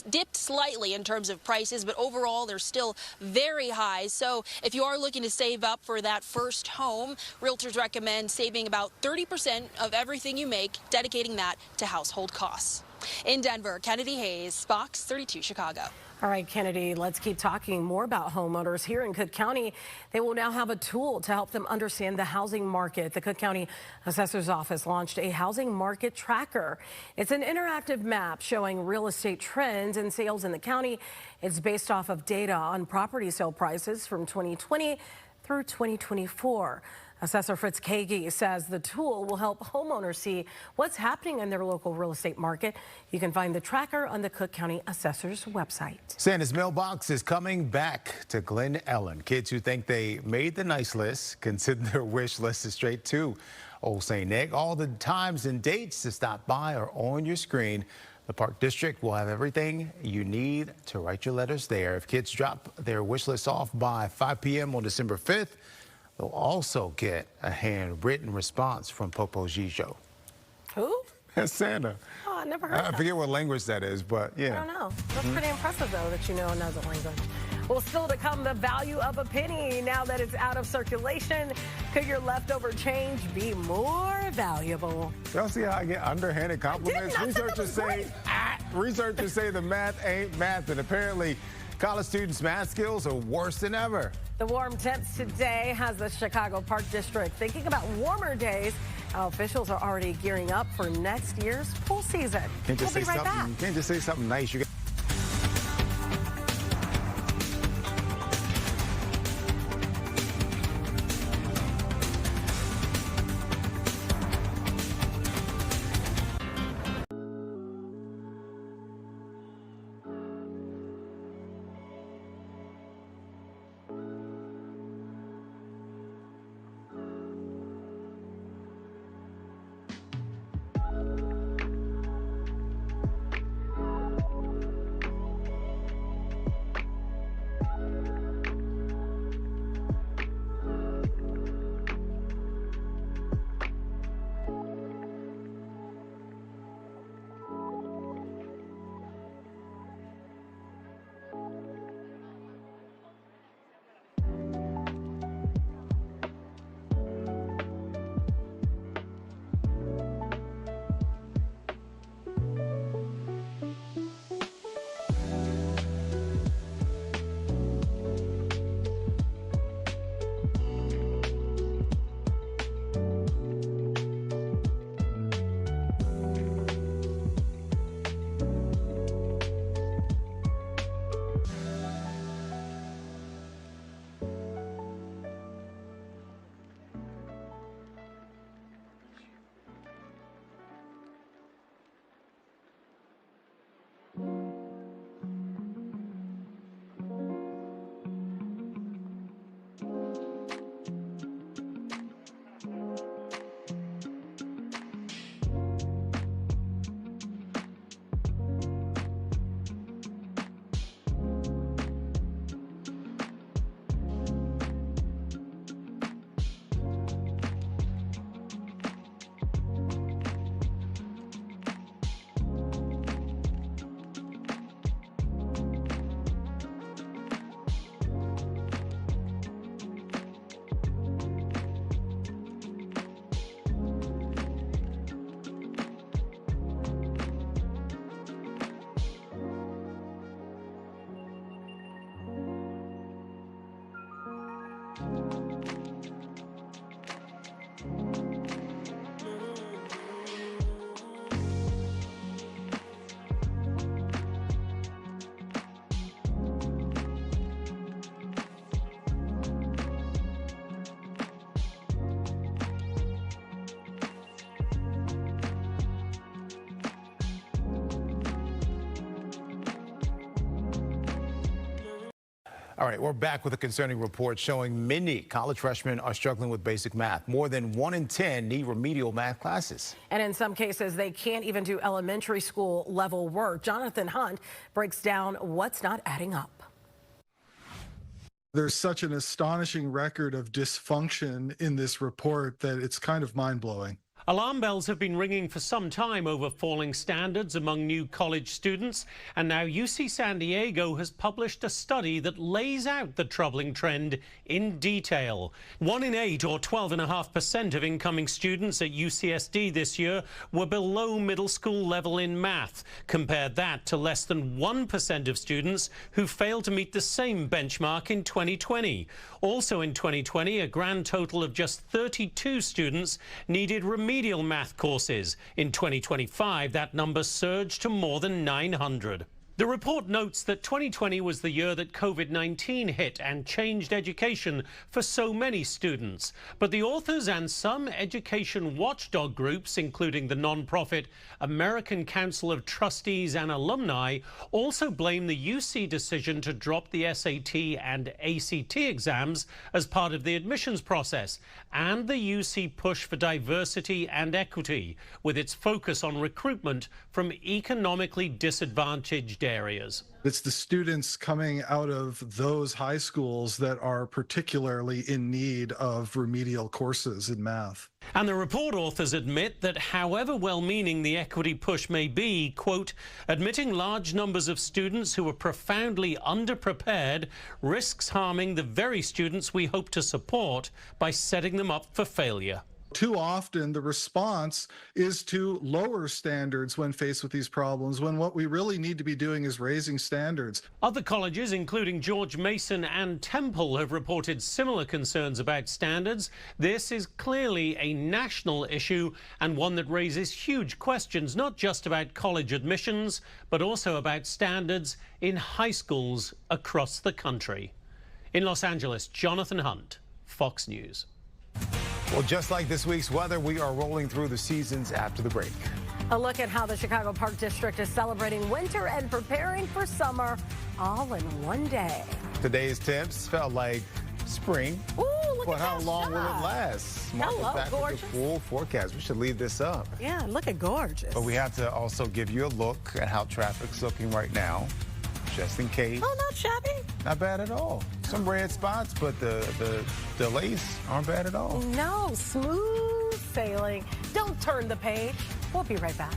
S24: dipped slightly in terms of prices, but overall they're still very high. So if you are looking to save up for that first home, realtors recommend saving about 30% of everything you make, dedicating that to household costs. In Denver, Kennedy Hayes, Fox 32 Chicago.
S2: All right, Kennedy, let's keep talking more about homeowners here in Cook County. They will now have a tool to help them understand the housing market. The Cook County Assessor's Office launched a housing market tracker. It's an interactive map showing real estate trends and sales in the county. It's based off of data on property sale prices from 2020 through 2024. Assessor Fritz Kagi says the tool will help homeowners see what's happening in their local real estate market. You can find the tracker on the Cook County Assessor's website.
S1: Santa's mailbox is coming back to Glen Ellen. Kids who think they made the nice list can send their wish list straight to Old St. Nick. All the times and dates to stop by are on your screen. The Park District will have everything you need to write your letters there. If kids drop their wish list off by 5 p.m. on December 5th, they'll also get a handwritten response from Popo Gijo.
S2: Who?
S1: That's Santa.
S2: Oh, I never heard that.
S1: I forget what language that is, but yeah.
S2: I don't know. That's pretty impressive, though, that you know another language. Well, still to come, the value of a penny. Now that it's out of circulation, could your leftover change be more valuable?
S1: Y'all see how I get underhanded compliments? Researchers say the math ain't math, and apparently college students' math skills are worse than ever.
S2: The warm temps today has the Chicago Park District thinking about warmer days. How officials are already gearing up for next year's pool season. We'll be right back.
S1: You can't just say something nice. All right, we're back with a concerning report showing many college freshmen are struggling with basic math. More than 1 in 10 need remedial math classes.
S2: And in some cases, they can't even do elementary school level work. Jonathan Hunt breaks down what's not adding up.
S4: There's such an astonishing record of dysfunction in this report that it's kind of mind-blowing. Alarm bells have been ringing for some time over falling standards among new college students, and now UC San Diego has published a study that lays out the troubling trend in detail. 1 in 8, or 12.5% of incoming students at UCSD this year were below middle school level in math. Compare that to less than 1% of students who failed to meet the same benchmark in 2020. Also in 2020, a grand total of just 32 students needed remedial math courses. In 2025, that number surged to more than 900. The report notes that 2020 was the year that COVID-19 hit and changed education for so many students. But the authors and some education watchdog groups, including the nonprofit American Council of Trustees and Alumni, also blame the UC decision to drop the SAT and ACT exams as part of the admissions process, and the UC push for diversity and equity, with its focus on recruitment from economically disadvantaged areas.
S5: It's the students coming out of those high schools that are particularly in need of remedial courses in math.
S4: And the report authors admit that however well-meaning the equity push may be, quote, admitting large numbers of students who are profoundly underprepared risks harming the very students we hope to support by setting them up for failure.
S5: Too often, the response is to lower standards when faced with these problems, when what we really need to be doing is raising standards.
S4: Other colleges, including George Mason and Temple, have reported similar concerns about standards. This is clearly a national issue and one that raises huge questions, not just about college admissions, but also about standards in high schools across the country. In Los Angeles, Jonathan Hunt, Fox News.
S1: Well, just like this week's weather, we are rolling through the seasons after the break.
S2: A look at how the Chicago Park District is celebrating winter and preparing for summer all in one day.
S1: Today's temps felt like spring.
S2: Ooh, look
S1: but
S2: at
S1: how
S2: that
S1: long
S2: shot.
S1: will it last? Mark
S2: Hello,
S1: us back with
S2: gorgeous.
S1: the full forecast. We should leave this up.
S2: Yeah, look at gorgeous.
S1: But we have to also give you a look at how traffic's looking right now, just in case.
S2: Oh, not shabby.
S1: Not bad at all. Some red spots, but the delays aren't bad at all.
S2: No, smooth sailing. Don't turn the page. We'll be right back.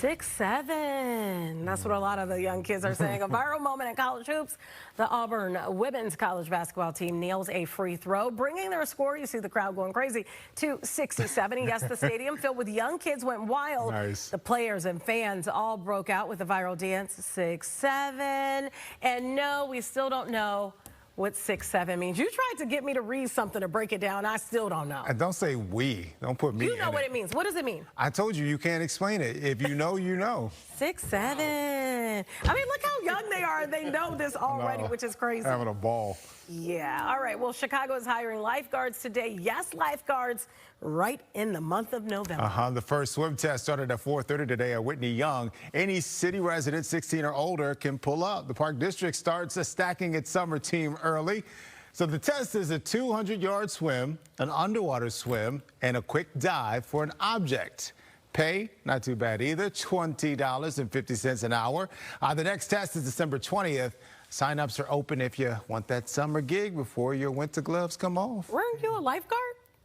S2: 6'7". That's what a lot of the young kids are saying. A viral moment in college hoops. The Auburn women's college basketball team nails a free throw, bringing their score, you see the crowd going crazy, to 67. Yes, the stadium filled with young kids went wild.
S1: Nice.
S2: The players and fans all broke out with the viral dance, 6'7". And no, we still don't know what 6'7" means. You tried to get me to read something to break it down. I still don't know.
S1: And don't say we. Don't put me in it.
S2: You know what it means. What does it mean?
S1: I told you can't explain it. If you know, you know.
S2: 6'7". I mean, look how young they are. They know this already, which is crazy.
S1: Having a ball.
S2: Yeah. All right. Well, Chicago is hiring lifeguards today. Yes, lifeguards right in the month of November.
S1: The first swim test started at 4:30 today at Whitney Young. Any city resident 16 or older can pull up. The Park District starts stacking its summer team early. So the test is a 200-yard swim, an underwater swim, and a quick dive for an object. Pay, not too bad either, $20.50 an hour. The next test is December 20th. Sign-ups are open if you want that summer gig before your winter gloves come off.
S2: Weren't you a lifeguard?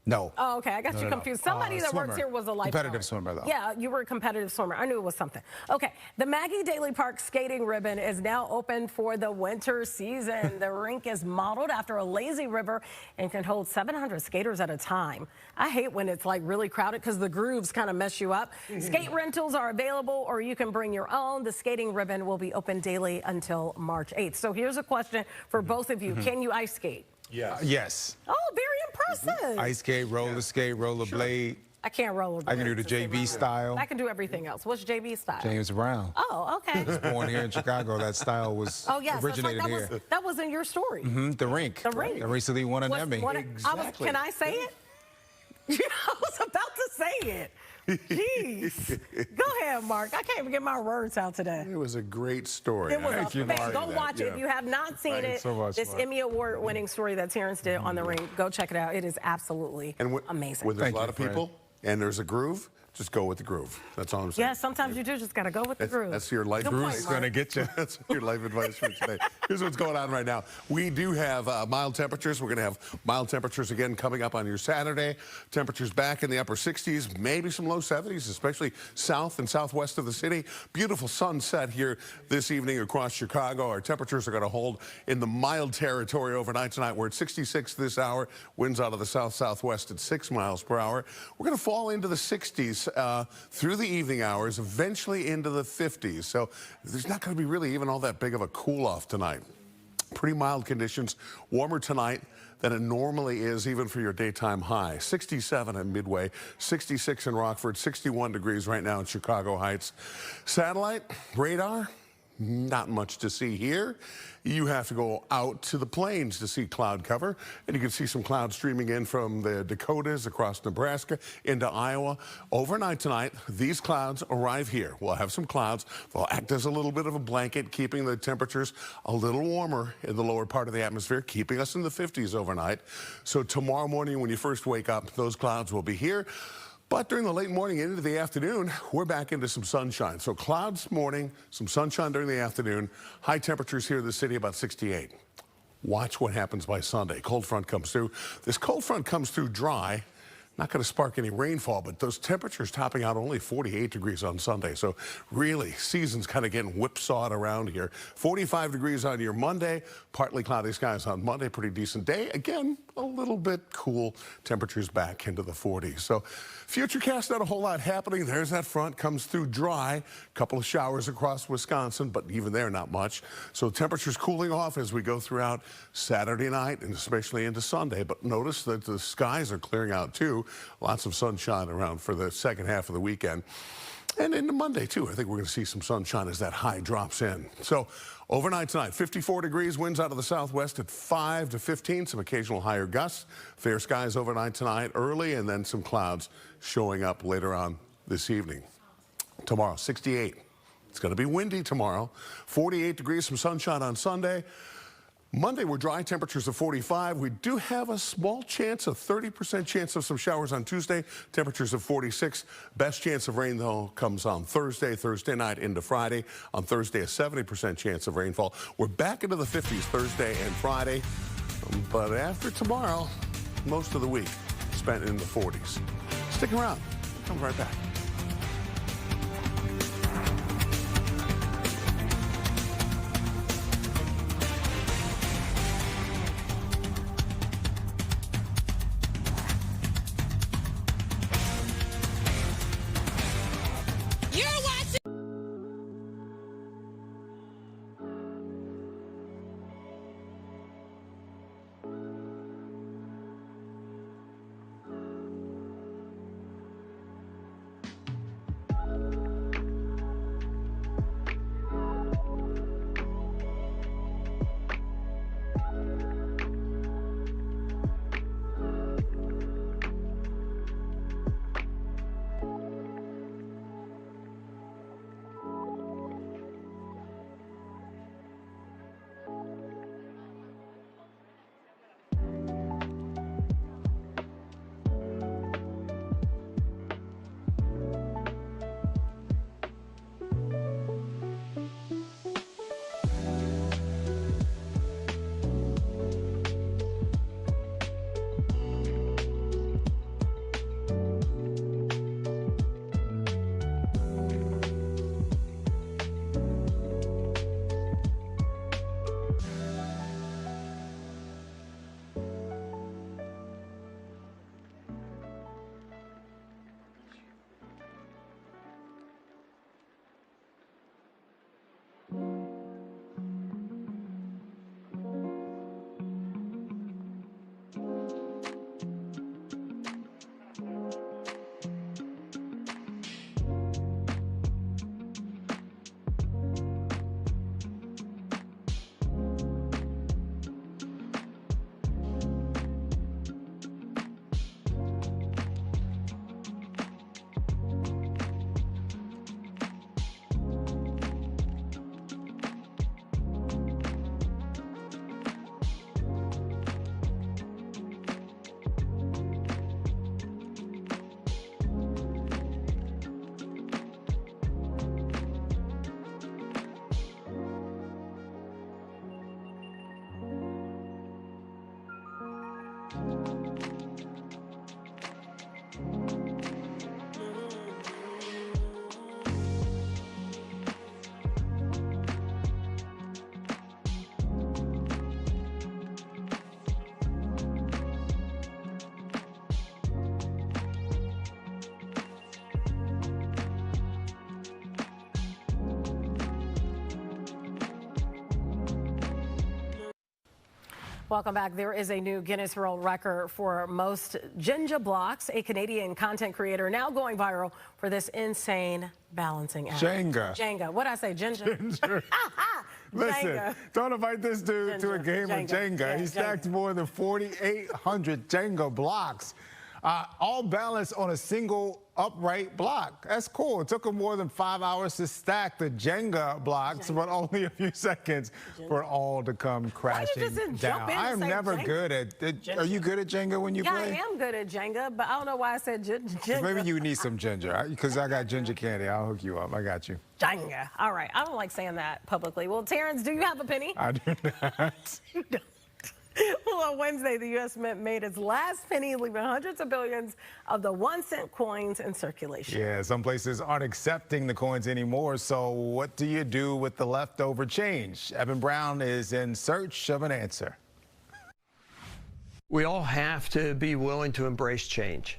S1: No.
S2: Oh, okay. I got you confused. Somebody that works here was a lifeguard.
S1: Competitive swimmer, though.
S2: Yeah, you were a competitive swimmer. I knew it was something. Okay. The Maggie Daly Park skating ribbon is now open for the winter season. The rink is modeled after a lazy river and can hold 700 skaters at a time. I hate when it's like really crowded because the grooves kind of mess you up. Skate rentals are available, or you can bring your own. The skating ribbon will be open daily until March 8th. So here's a question for both of you. Can you ice skate?
S1: Yes. Yes.
S2: Oh, very impressive.
S1: Ice skate, roller skate, roller blade.
S2: I can't roller blade.
S1: I can do the JB style.
S2: I can do everything else. What's JB style?
S1: James Brown.
S2: Oh, okay.
S1: Was born here in Chicago. That style was originated here.
S2: That was in your story.
S1: The rink.
S2: The rink.
S1: That recently won an Emmy.
S2: Exactly. Can I say it? I was about to say it. Jeez. Go ahead, Mark. I can't even get my words out today.
S3: It was a great story.
S2: It was Go watch it. If you have not seen it,
S1: so much,
S2: this Emmy Award-winning story that Terrence did on the ring, go check it out. It is absolutely amazing.
S3: When there's a lot of people and there's a groove, just go with the groove. That's all I'm saying.
S2: Yeah, sometimes you do just got to go with the groove.
S3: That's your life advice.
S1: Groove's going to get you.
S3: That's your life advice for today. Here's what's going on right now. We do have mild temperatures. We're going to have mild temperatures again coming up on your Saturday. Temperatures back in the upper 60s, maybe some low 70s, especially south and southwest of the city. Beautiful sunset here this evening across Chicago. Our temperatures are going to hold in the mild territory overnight tonight. We're at 66 this hour. Winds out of the south-southwest at 6 miles per hour. We're going to fall into the 60s through the evening hours, eventually into the 50s. So there's not going to be really even all that big of a cool-off tonight. Pretty mild conditions, warmer tonight than it normally is even for your daytime high. 67 at Midway, 66 in Rockford, 61 degrees right now in Chicago Heights. Satellite, radar, not much to see here. You have to go out to the plains to see cloud cover, and you can see some clouds streaming in from the Dakotas across Nebraska into Iowa. Overnight tonight, these clouds arrive here. We'll have some clouds. They'll act as a little bit of a blanket, keeping the temperatures a little warmer in the lower part of the atmosphere, keeping us in the 50s overnight. So tomorrow morning when you first wake up, those clouds will be here. But during the late morning and into the afternoon, we're back into some sunshine. So clouds morning, some sunshine during the afternoon. High temperatures here in the city about 68. Watch what happens by Sunday. Cold front comes through. This cold front comes through dry. Not going to spark any rainfall, but those temperatures topping out only 48 degrees on Sunday. So really, season's kind of getting whipsawed around here. 45 degrees on your Monday, partly cloudy skies on Monday, pretty decent day. Again, a little bit cool, temperatures back into the 40s. So futurecast, not a whole lot happening. There's that front, comes through dry. A couple of showers across Wisconsin, but even there, not much. So temperatures cooling off as we go throughout Saturday night and especially into Sunday. But notice that the skies are clearing out too. Lots of sunshine around for the second half of the weekend. And into Monday, too. I think we're going to see some sunshine as that high drops in. So overnight tonight, 54 degrees, winds out of the southwest at 5 to 15, some occasional higher gusts. Fair skies overnight tonight early, and then some clouds showing up later on this evening. Tomorrow, 68. It's going to be windy tomorrow. 48 degrees, some sunshine on Sunday. Monday, we're dry, temperatures of 45. We do have a small chance, a 30% chance of some showers on Tuesday, temperatures of 46. Best chance of rain, though, comes on Thursday night into Friday. On Thursday, a 70% chance of rainfall. We're back into the 50s Thursday and Friday. But after tomorrow, most of the week spent in the 40s. Stick around. Come right back.
S2: Welcome back. There is a new Guinness World Record for most Jenga blocks. A Canadian content creator now going viral for this insane balancing act. Jenga. What'd I say? Ginger.
S1: Listen,
S2: Jenga.
S1: don't invite this dude to a game of Jenga.
S2: Yeah,
S1: he stacked more than 4,800 Jenga blocks, all balanced on a single upright block. That's cool. It took him more than 5 hours to stack the Jenga blocks, but only a few seconds for it all to come crashing down. I am never good at it. Are you good at Jenga when you play?
S2: I am good at Jenga, but I don't know why I said Jenga.
S1: Maybe you need some ginger, because I got ginger candy. I'll hook you up. I got you.
S2: Jenga. All right. I don't like saying that publicly. Well, Terrence, do you have a penny?
S1: I do not.
S2: You don't. Well, on Wednesday, the U.S. Mint made its last penny, leaving hundreds of billions of the 1-cent coins in circulation.
S1: Yeah, some places aren't accepting the coins anymore. So what do you do with the leftover change? Evan Brown is in search of an answer.
S6: We all have to be willing to embrace change.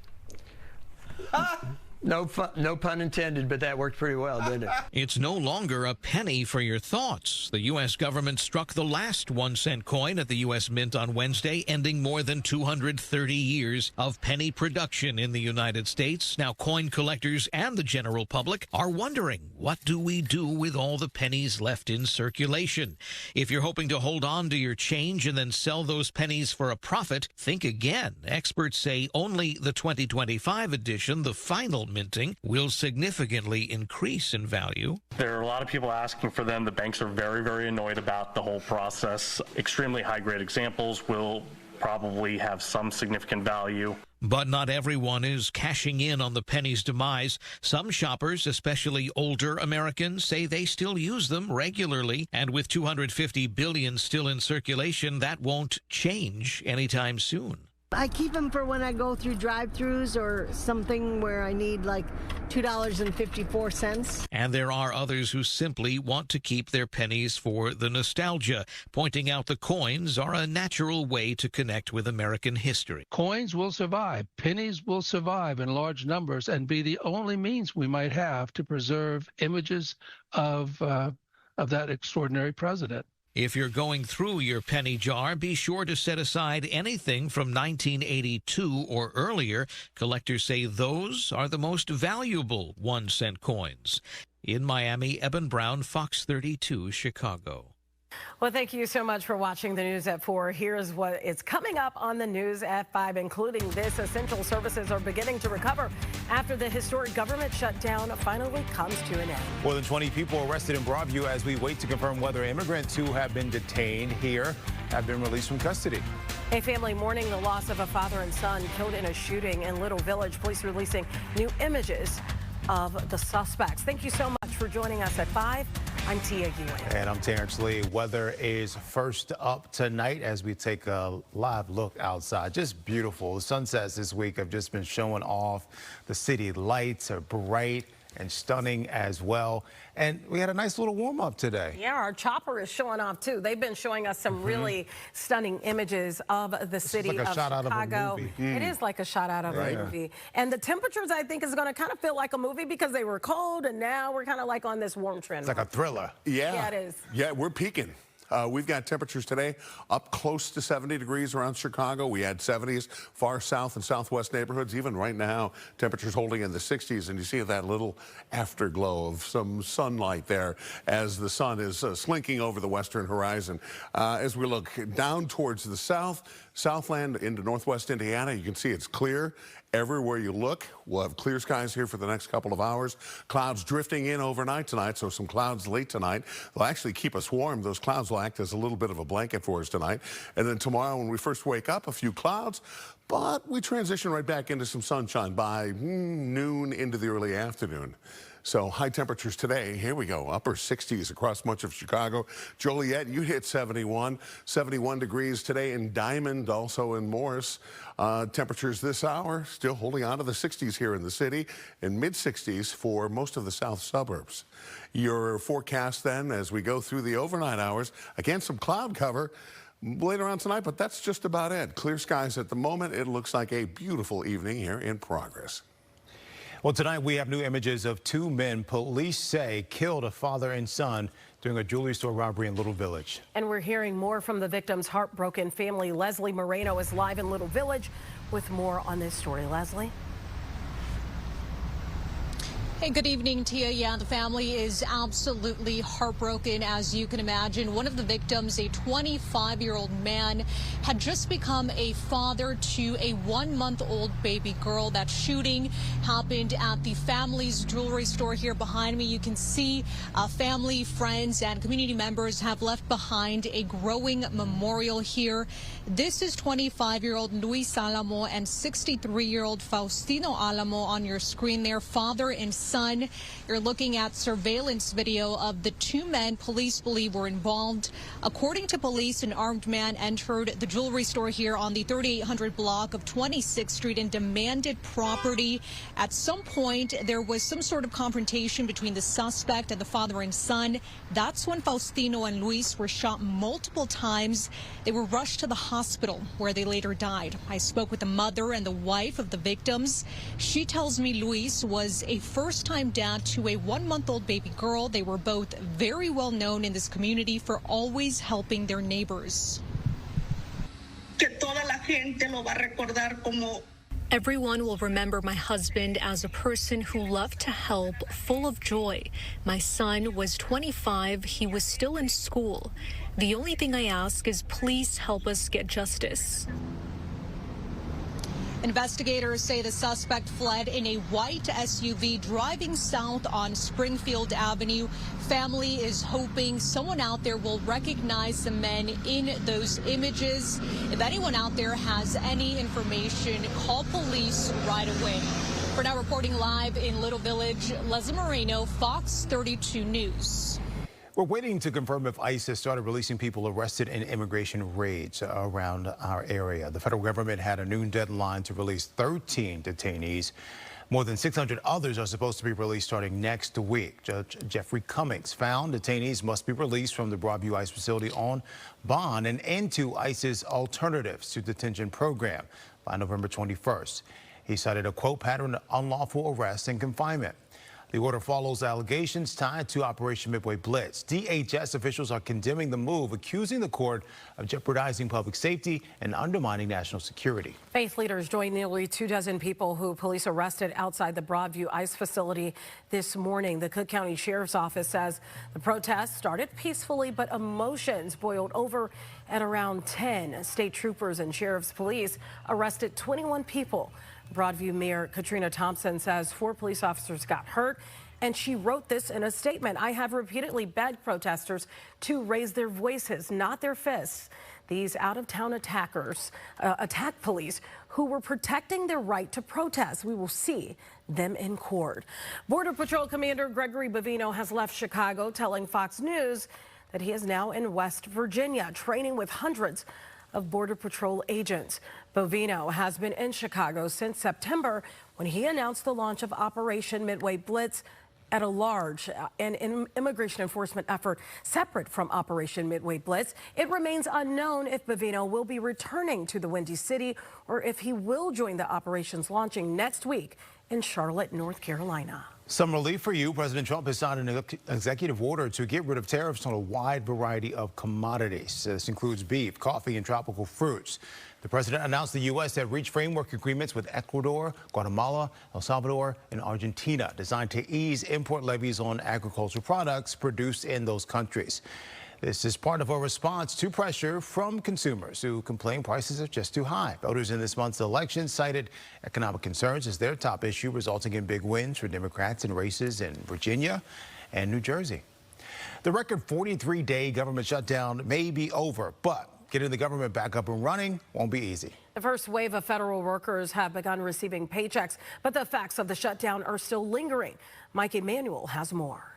S6: No pun intended, but that worked pretty well, didn't it?
S7: It's no longer a penny for your thoughts. The U.S. government struck the last 1-cent coin at the U.S. Mint on Wednesday, ending more than 230 years of penny production in the United States. Now, coin collectors and the general public are wondering, what do we do with all the pennies left in circulation? If you're hoping to hold on to your change and then sell those pennies for a profit, think again. Experts say only the 2025 edition, the final minting, will significantly increase in value.
S8: There are a lot of people asking for them. The banks are very, very annoyed about the whole process. Extremely high-grade examples will probably have some significant value.
S7: But not everyone is cashing in on the penny's demise. Some shoppers, especially older Americans, say they still use them regularly. And with 250 billion still in circulation, that won't change anytime soon.
S9: I keep them for when I go through drive-thrus or something where I need like $2.54.
S7: And there are others who simply want to keep their pennies for the nostalgia, pointing out the coins are a natural way to connect with American history.
S10: Coins will survive. Pennies will survive in large numbers and be the only means we might have to preserve images of that extraordinary president.
S7: If you're going through your penny jar, be sure to set aside anything from 1982 or earlier. Collectors say those are the most valuable 1-cent coins. In Miami, Evan Brown, Fox 32, Chicago.
S2: Well, thank you so much for watching the news at 4. Here's what is coming up on the news at 5, including this. Essential services are beginning to recover after the historic government shutdown finally comes to an end.
S1: More than 20 people arrested in Broadview as we wait to confirm whether immigrants who have been detained here have been released from custody.
S2: A family mourning the loss of a father and son killed in a shooting in Little Village. Police releasing new images of the suspects. Thank you so much for joining us at 5. I'm Tia Ewing.
S1: And I'm Terrence Lee. Weather is first up tonight as we take a live look outside. Just beautiful. The sunsets this week have just been showing off. The city lights are bright and stunning as well. And we had a nice little warm up today.
S2: Yeah, our chopper is showing off too. They've been showing us some really stunning images of the city
S1: like a
S2: of
S1: shot
S2: Chicago.
S1: out of a movie.
S2: It is like a shot out of a movie. And the temperatures, I think, is going to kind of feel like a movie because they were cold and now we're kind of like on this warm trend.
S1: It's like a thriller.
S2: Yeah, it is.
S3: Yeah, we're peaking. We've got temperatures today up close to 70 degrees around Chicago. We had 70s far south and southwest neighborhoods. Even right now, temperatures holding in the 60s. And you see that little afterglow of some sunlight there as the sun is slinking over the western horizon. As we look down towards the Southland into northwest Indiana, you can see it's clear. Everywhere you look, we'll have clear skies here for the next couple of hours. Clouds drifting in overnight tonight, so some clouds late tonight. They'll actually keep us warm. Those clouds will act as a little bit of a blanket for us tonight. And then tomorrow when we first wake up, a few clouds, but we transition right back into some sunshine by noon into the early afternoon. So high temperatures today, here we go, upper 60s across much of Chicago. Joliet, you hit 71 degrees today in Diamond, also in Morris. Temperatures this hour still holding on to the 60s here in the city and mid-60s for most of the south suburbs. Your forecast then as we go through the overnight hours, again, some cloud cover later on tonight, but that's just about it. Clear skies at the moment. It looks like a beautiful evening here in progress.
S1: Well, tonight we have new images of two men police say killed a father and son during a jewelry store robbery in Little Village.
S2: And we're hearing more from the victim's heartbroken family. Leslie Moreno is live in Little Village with more on this story. Leslie?
S11: Hey, good evening, Tia. Yeah, the family is absolutely heartbroken, as you can imagine. One of the victims, a 25-year-old man, had just become a father to a 1-month-old baby girl. That shooting happened at the family's jewelry store here behind me. You can see family, friends, and community members have left behind a growing memorial here. This is 25-year-old Luis Alamo and 63-year-old Faustino Alamo on your screen there, father and son. You're looking at surveillance video of the two men police believe were involved. According to police, an armed man entered the jewelry store here on the 3800 block of 26th Street and demanded property. At some point, there was some sort of confrontation between the suspect and the father and son. That's when Faustino and Luis were shot multiple times. They were rushed to the hospital where they later died. I spoke with the mother and the wife of the victims. She tells me Luis was a first-time dad to a 1-month-old baby girl. They were both very well known in this community for always helping their neighbors.
S12: Everyone will remember my husband as a person who loved to help, full of joy. My son was 25. He was still in school. The only thing I ask is please help us get justice.
S11: Investigators say the suspect fled in a white SUV driving south on Springfield Avenue. Family is hoping someone out there will recognize the men in those images. If anyone out there has any information, call police right away. For now, reporting live in Little Village, Leslie Moreno, Fox 32 News.
S1: We're waiting to confirm if ICE has started releasing people arrested in immigration raids around our area. The federal government had a noon deadline to release 13 detainees. More than 600 others are supposed to be released starting next week. Judge Jeffrey Cummings found detainees must be released from the Broadview ICE facility on bond and into ICE's Alternatives to Detention program by November 21st. He cited a, quote, pattern of unlawful arrest and confinement. The order follows allegations tied to Operation Midway Blitz. DHS officials are condemning the move, accusing the court of jeopardizing public safety and undermining national security.
S2: Faith leaders joined nearly 24 people who police arrested outside the Broadview ICE facility this morning. The Cook County Sheriff's Office says the protest started peacefully, but emotions boiled over at around 10. State troopers and sheriff's police arrested 21 people. Broadview Mayor Katrina Thompson says 4 police officers got hurt, and she wrote this in a statement. I have repeatedly begged protesters to raise their voices, not their fists. These out-of-town attackers attacked police who were protecting their right to protest. We will see them in court. Border Patrol Commander Gregory Bovino has left Chicago, telling Fox News that he is now in West Virginia, training with hundreds of Border Patrol agents. Bovino has been in Chicago since September when he announced the launch of Operation Midway Blitz at a large immigration enforcement effort separate from Operation Midway Blitz. It remains unknown if Bovino will be returning to the Windy City or if he will join the operations launching next week in Charlotte, North Carolina.
S1: Some relief for you. President Trump has signed an executive order to get rid of tariffs on a wide variety of commodities. This includes beef, coffee, and tropical fruits. The president announced the U.S. had reached framework agreements with Ecuador, Guatemala, El Salvador, and Argentina designed to ease import levies on agricultural products produced in those countries. This is part of a response to pressure from consumers who complain prices are just too high. Voters in this month's election cited economic concerns as their top issue, resulting in big wins for Democrats in races in Virginia and New Jersey. The record 43-day government shutdown may be over, but getting the government back up and running won't be easy.
S2: The first wave of federal workers have begun receiving paychecks, but the effects of the shutdown are still lingering. Mike Emanuel has more.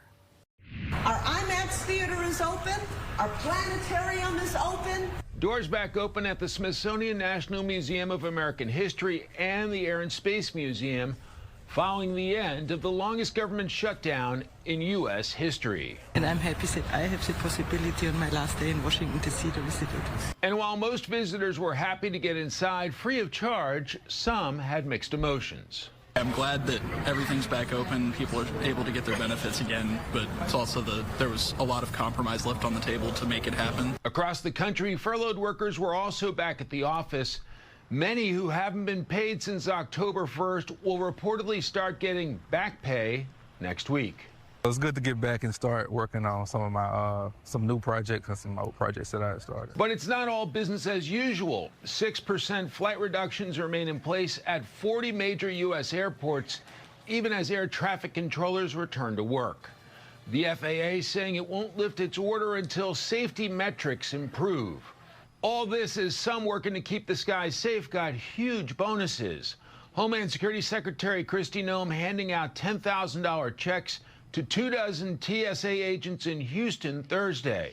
S13: Our IMAX theater is open. Our planetarium is open.
S14: Doors back open at the Smithsonian National Museum of American History and the Air and Space Museum following the end of the longest government shutdown in U.S. history.
S16: And I'm happy that I have the possibility on my last day in Washington, D.C. to visit it.
S14: And while most visitors were happy to get inside free of charge, some had mixed emotions.
S15: I'm glad that everything's back open. People are able to get their benefits again, but it's also there was a lot of compromise left on the table to make it happen.
S14: Across the country, furloughed workers were also back at the office. Many who haven't been paid since October 1st will reportedly start getting back pay next week.
S17: It's good to get back and start working on some of my some new projects and some old projects that I started.
S14: But it's not all business as usual. 6% flight reductions remain in place at 40 major U.S. airports, even as air traffic controllers return to work. The FAA saying it won't lift its order until safety metrics improve. All this as some working to keep the skies safe got huge bonuses. Homeland Security Secretary Kristi Noem handing out $10,000 checks to 24 TSA agents in Houston Thursday.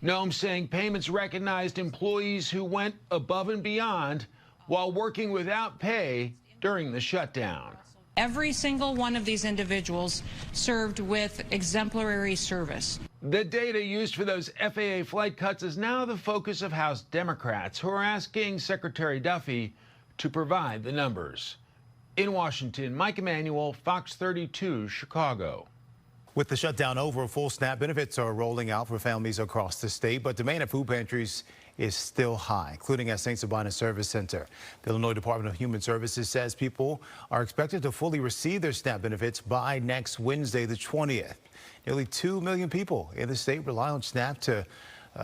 S14: Noem saying payments recognized employees who went above and beyond while working without pay during the shutdown.
S18: Every single one of these individuals served with exemplary service.
S14: The data used for those FAA flight cuts is now the focus of House Democrats, who are asking Secretary Duffy to provide the numbers. In Washington, Mike Emanuel, Fox 32, Chicago.
S1: With the shutdown over, full SNAP benefits are rolling out for families across the state, but demand at food pantries is still high, including at St. Sabina Service Center. The Illinois Department of Human Services says people are expected to fully receive their SNAP benefits by next Wednesday, the 20th. Nearly 2 million people in the state rely on SNAP to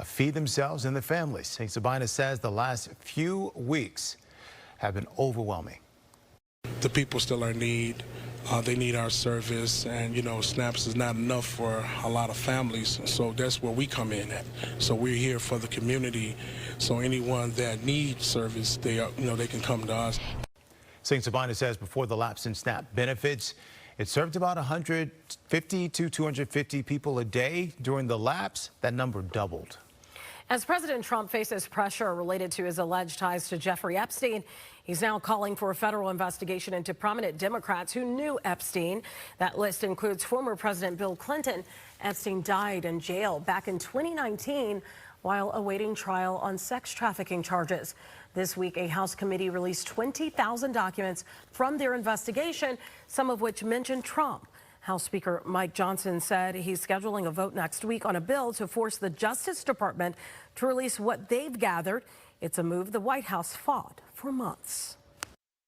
S1: feed themselves and their families. St. Sabina says the last few weeks have been overwhelming.
S19: The people still are in need. They need our service, and SNAPs is not enough for a lot of families, so that's where we come in at. So we're here for the community, so anyone that needs service, they can come to us.
S1: St. Sabina says before the lapse in SNAP benefits, it served about 150 to 250 people a day. During the lapse, that number doubled.
S2: As President Trump faces pressure related to his alleged ties to Jeffrey Epstein, he's now calling for a federal investigation into prominent Democrats who knew Epstein. That list includes former President Bill Clinton. Epstein died in jail back in 2019 while awaiting trial on sex trafficking charges. This week, a House committee released 20,000 documents from their investigation, some of which mentioned Trump. House Speaker Mike Johnson said he's scheduling a vote next week on a bill to force the Justice Department to release what they've gathered. It's a move the White House fought for months.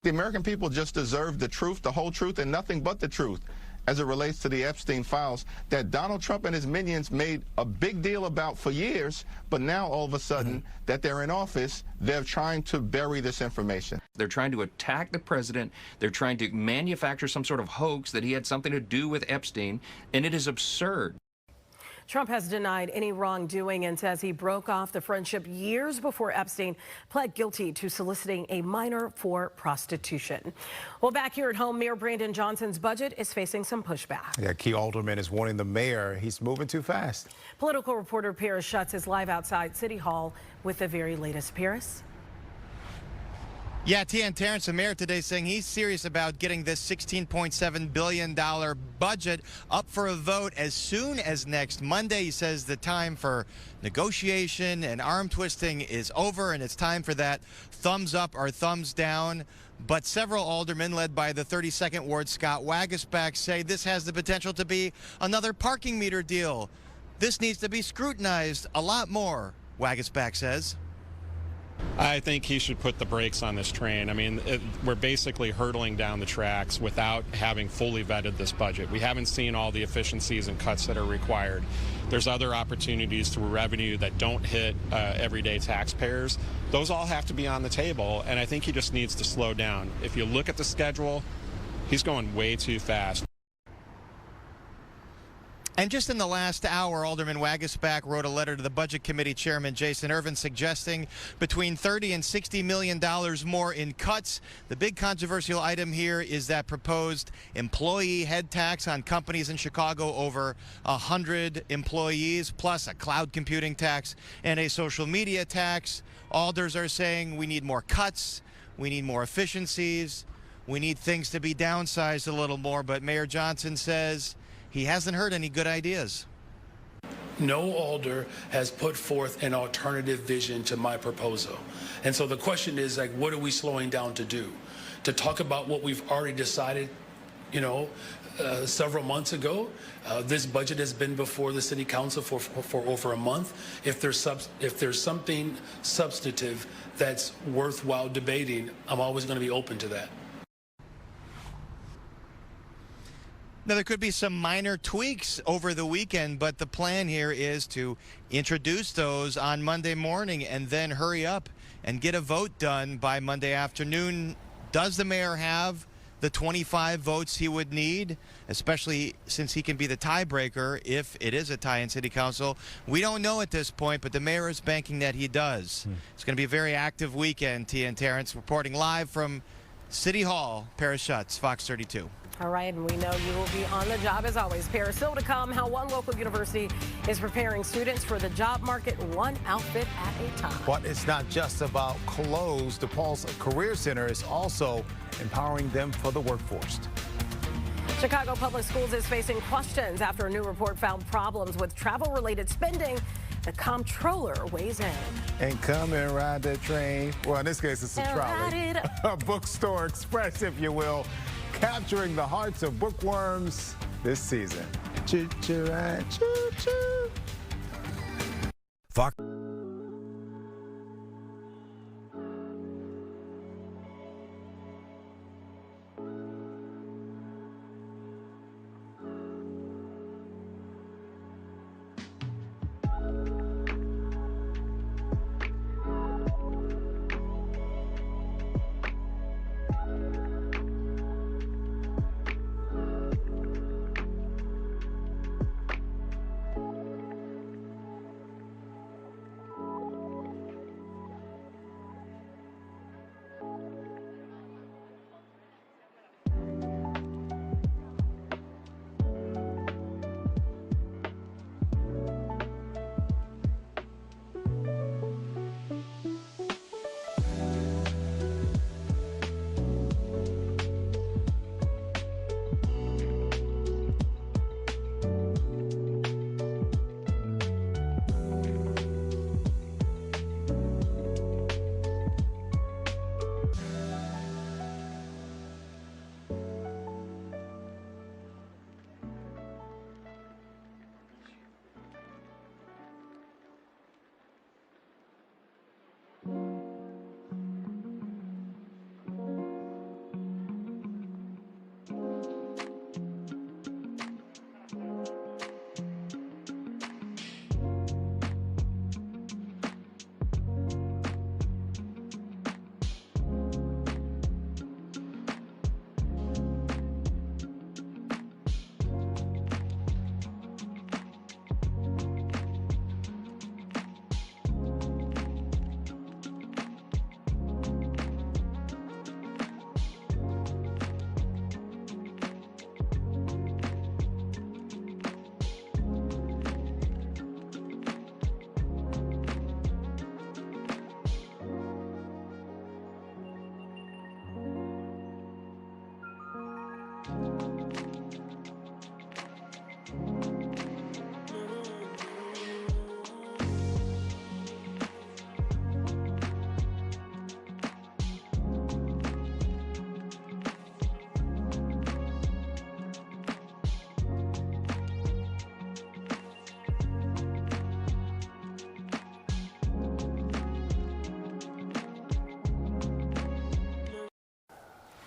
S20: The American people just deserve the truth, the whole truth, and nothing but the truth as it relates to the Epstein files that Donald Trump and his minions made a big deal about for years, but now all of a sudden that they're in office, they're trying to bury this information.
S21: They're trying to attack the president. They're trying to manufacture some sort of hoax that he had something to do with Epstein, and it is absurd.
S2: Trump has denied any wrongdoing and says he broke off the friendship years before Epstein pled guilty to soliciting a minor for prostitution. Well, back here at home, Mayor Brandon Johnson's budget is facing some pushback.
S1: Yeah, key alderman is warning the mayor he's moving too fast. Political
S2: reporter Paris Schutz is live outside City Hall with the very latest. Paris?
S27: Yeah, Tia, Terrence, the mayor today saying he's serious about getting this $16.7 billion budget up for a vote as soon as next Monday. He says the time for negotiation and arm twisting is over, and it's time for that thumbs up or thumbs down. But several aldermen, led by the 32nd Ward Scott Waguespack, say this has the potential to be another parking meter deal. This needs to be scrutinized a lot more, Waguespack says.
S28: I think he should put the brakes on this train. I mean, we're basically hurtling down the tracks without having fully vetted this budget. We haven't seen all the efficiencies and cuts that are required. There's other opportunities through revenue that don't hit everyday taxpayers. Those all have to be on the table, and I think he just needs to slow down. If you look at the schedule, he's going way too fast.
S27: And just in the last hour, Alderman Waguespack wrote a letter to the Budget Committee Chairman Jason Irvin suggesting between $30 and $60 million more in cuts. The big controversial item here is that proposed employee head tax on companies in Chicago over 100 employees, plus a cloud computing tax and a social media tax. Alders are saying we need more cuts, we need more efficiencies, we need things to be downsized a little more, but Mayor Johnson says he hasn't heard any good ideas.
S29: No alder has put forth an alternative vision to my proposal. And so the question is, like, what are we slowing down to do? to talk about what we've already decided, several months ago. This budget has been before the City Council for over a month. If there's something substantive that's worthwhile debating, I'm always going to be open to that.
S27: Now, there could be some minor tweaks over the weekend, but the plan here is to introduce those on Monday morning and then hurry up and get a vote done by Monday afternoon. Does the mayor have the 25 votes he would need, especially since he can be the tiebreaker if it is a tie in City Council? We don't know at this point, but the mayor is banking that he does. It's going to be a very active weekend. Tia and Terrence reporting live from City Hall. Paris Schutz, Fox 32.
S2: All right, and we know you will be on the job as always. Paris, still to come, how one local university is preparing students for the job market, one outfit at a time.
S1: But it's not just about clothes. DePaul's Career Center is also empowering them for the workforce.
S2: Chicago Public Schools is facing questions after a new report found problems with travel-related spending. The comptroller weighs in.
S1: And come and ride the train. Well, in this case, it's a trolley. A bookstore express, if you will, capturing the hearts of bookworms this season. Choo-choo, ride, choo-choo.
S4: Fox.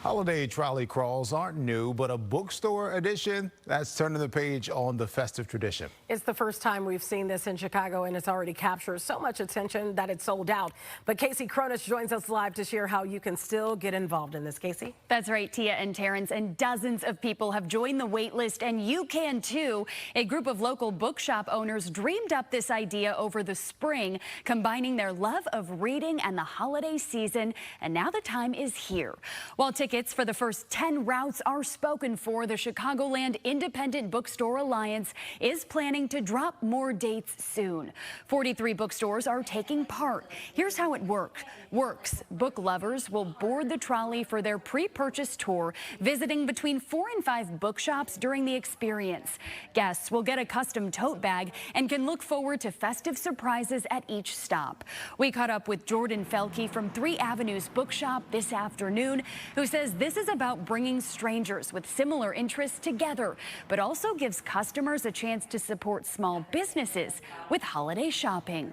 S1: Holiday trolley crawls aren't new, but a bookstore edition, that's turning the page on the festive tradition.
S2: It's the first time we've seen this in Chicago, and it's already captured so much attention that it's sold out. But Casey Cronus joins us live to share how you can still get involved in this. Casey?
S5: That's right, Tia and Terrence, and dozens of people have joined the wait list, and you can too. A group of local bookshop owners dreamed up this idea over the spring, combining their love of reading and the holiday season, and now the time is here. While tickets for the first 10 routes are spoken for, the Chicagoland Independent Bookstore Alliance is planning to drop more dates soon. 43 bookstores are taking part. Here's how it works. Book lovers will board the trolley for their pre-purchase tour, visiting between 4 and 5 bookshops during the experience. Guests will get a custom tote bag and can look forward to festive surprises at each stop. We caught up with Jordan Felke from 3 Avenues Bookshop this afternoon, who says says this is about bringing strangers with similar interests together, but also gives customers a chance to support small businesses with holiday shopping.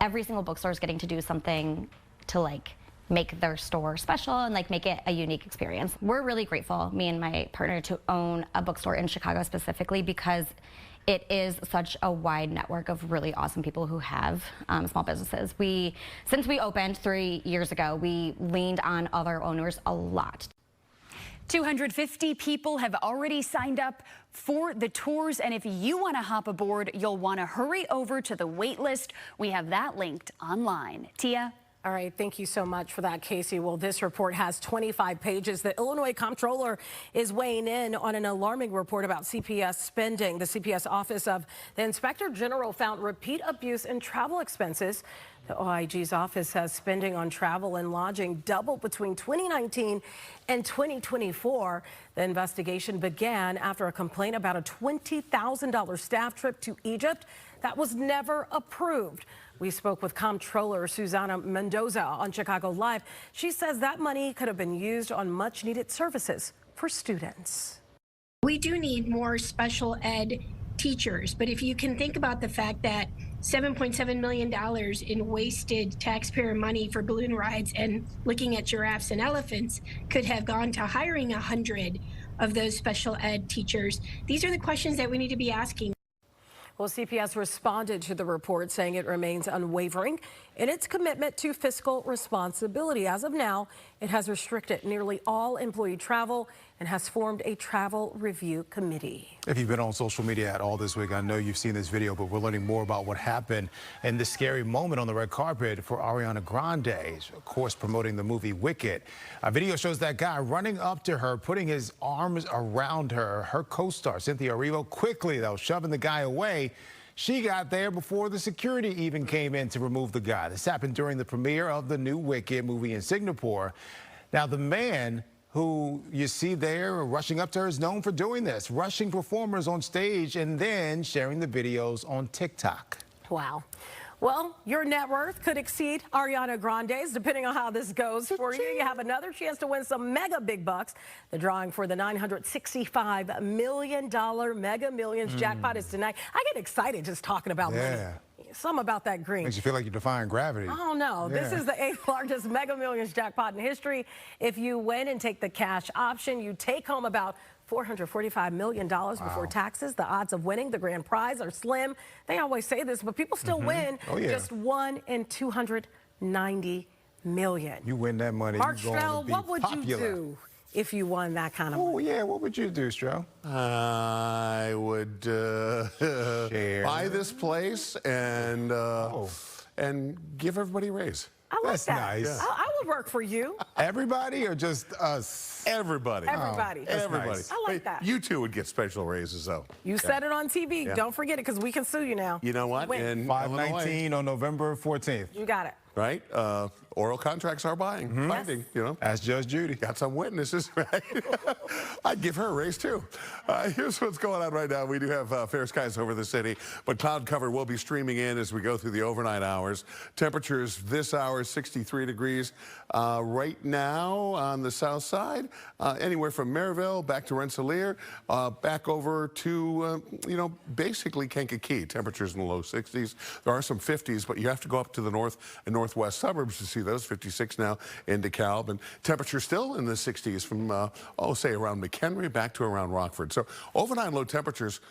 S6: Every single bookstore is getting to do something to make their store special and make it a unique experience. We're really grateful, me and my partner, to own a bookstore in Chicago specifically because it is such a wide network of really awesome people who have small businesses. Since we opened 3 years ago, we leaned on other owners a lot.
S5: 250 people have already signed up for the tours, and if you want to hop aboard, you'll want to hurry over to the wait list. We have that linked online. Tia?
S2: All right, thank you so much for that, Casey. Well, this report has 25 pages. The Illinois Comptroller is weighing in on an alarming report about CPS spending. The CPS Office of the Inspector General found repeat abuse in travel expenses. The OIG's office says spending on travel and lodging doubled between 2019 and 2024. The investigation began after a complaint about a $20,000 staff trip to Egypt that was never approved. We spoke with Comptroller Susana Mendoza on Chicago Live. She says that money could have been used on much needed services for students.
S8: We do need more special ed teachers, but if you can think about the fact that $7.7 million in wasted taxpayer money for balloon rides and looking at giraffes and elephants could have gone to hiring 100 of those special ed teachers, these are the questions that we need to be asking.
S2: Well, CPS responded to the report saying it remains unwavering in its commitment to fiscal responsibility. As of now, it has restricted nearly all employee travel and has formed a travel review committee.
S1: If you've been on social media at all this week, I know you've seen this video, but we're learning more about what happened in this scary moment on the red carpet for Ariana Grande, of course, promoting the movie Wicked. A video shows that guy running up to her, putting his arms around her. Her co-star, Cynthia Erivo, quickly, though, shoving the guy away. She got there before the security even came in to remove the guy. This happened during the premiere of the new Wicked movie in Singapore. Now, the man who you see there rushing up to her is known for doing this, rushing performers on stage and then sharing the videos on TikTok.
S2: Wow. Well, your net worth could exceed Ariana Grande's, depending on how this goes for you. You have another chance to win some mega big bucks. The drawing for the $965 million Mega Millions jackpot is tonight. I get excited just talking about money. Something about that green.
S1: Makes you feel like you're defying gravity.
S2: Oh, no. This is the 8th largest Mega Millions jackpot in history. If you win and take the cash option, you take home about $445 million before taxes. The odds of winning the grand prize are slim. They always say this, but people still win. Just 1 in 290 million.
S1: You win that money,
S2: Mark
S1: you're going to
S2: Strell,
S1: be
S2: what would
S1: popular.
S2: you do if you won that kind of money?
S1: Oh, yeah. What would you do, Strell?
S3: I would buy this place and give everybody a raise.
S2: I like
S1: That's
S2: that.
S1: nice.
S2: Yeah. I would work for you.
S3: Everybody or just us? Everybody.
S2: Everybody.
S3: Oh, everybody.
S2: Nice. I like that.
S3: You two would get special raises, though.
S2: You said it on TV.
S3: Yeah.
S2: Don't forget it because we can sue you now.
S3: You know what?
S2: Win.
S1: 519 on November 14th.
S2: You got it.
S3: Right? Oral contracts are binding, you know.
S1: Ask Judge Judy.
S3: Got some witnesses, right? I'd give her a raise, too. Here's what's going on right now. We do have fair skies over the city, but cloud cover will be streaming in as we go through the overnight hours. Temperatures this hour, 63 degrees. Right now on the south side, anywhere from Maryville back to Rensselaer, back over to, basically Kankakee. Temperatures in the low 60s. There are some 50s, but you have to go up to the north and northwest suburbs to see those. 56 now in DeKalb, and temperature still in the 60s from, say around McHenry back to around Rockford. So overnight low temperatures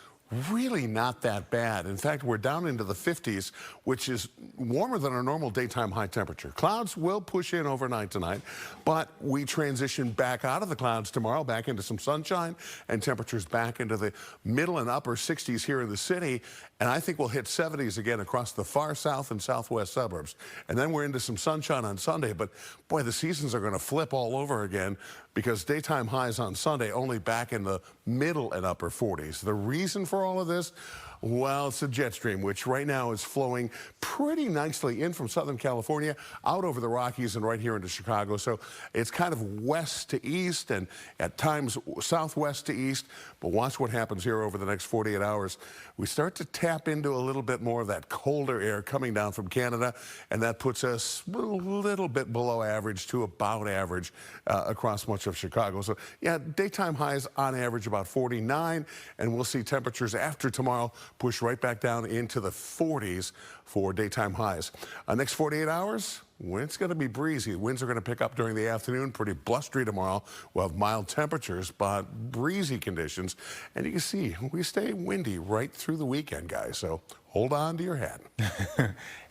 S3: really not that bad. In fact, we're down into the 50s, which is warmer than our normal daytime high temperature. Clouds will push in overnight tonight, but we transition back out of the clouds tomorrow, back into some sunshine, and temperatures back into the middle and upper 60s here in the city. And I think we'll hit 70s again across the far south and southwest suburbs. And then we're into some sunshine on Sunday. But boy, the seasons are going to flip all over again because daytime highs on Sunday only back in the middle and upper 40s. The reason for all of this? Well, it's a jet stream, which right now is flowing pretty nicely in from Southern California, out over the Rockies and right here into Chicago. So it's kind of west to east and at times southwest to east. But watch what happens here over the next 48 hours. We start to tap into a little bit more of that colder air coming down from Canada, and that puts us a little bit below average to about average across much of Chicago. So yeah, daytime highs on average about 49, and we'll see temperatures after tomorrow push right back down into the 40s for daytime highs. Next 48 hours, it's going to be breezy. Winds are going to pick up during the afternoon. Pretty blustery tomorrow. We'll have mild temperatures, but breezy conditions. And you can see we stay windy right through the weekend, guys. So hold on to your hat.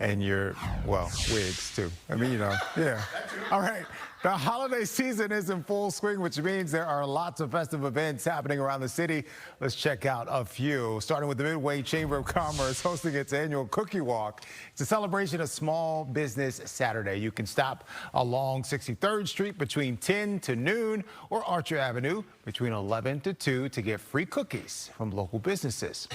S1: And your, well, wigs, too. I mean, you know, yeah. All right. The holiday season is in full swing, which means there are lots of festive events happening around the city. Let's check out a few, starting with the Midway Chamber of Commerce hosting its annual Cookie Walk. It's a celebration of Small Business Saturday. You can stop along 63rd Street between 10 to noon or Archer Avenue between 11 to 2 to get free cookies from local businesses.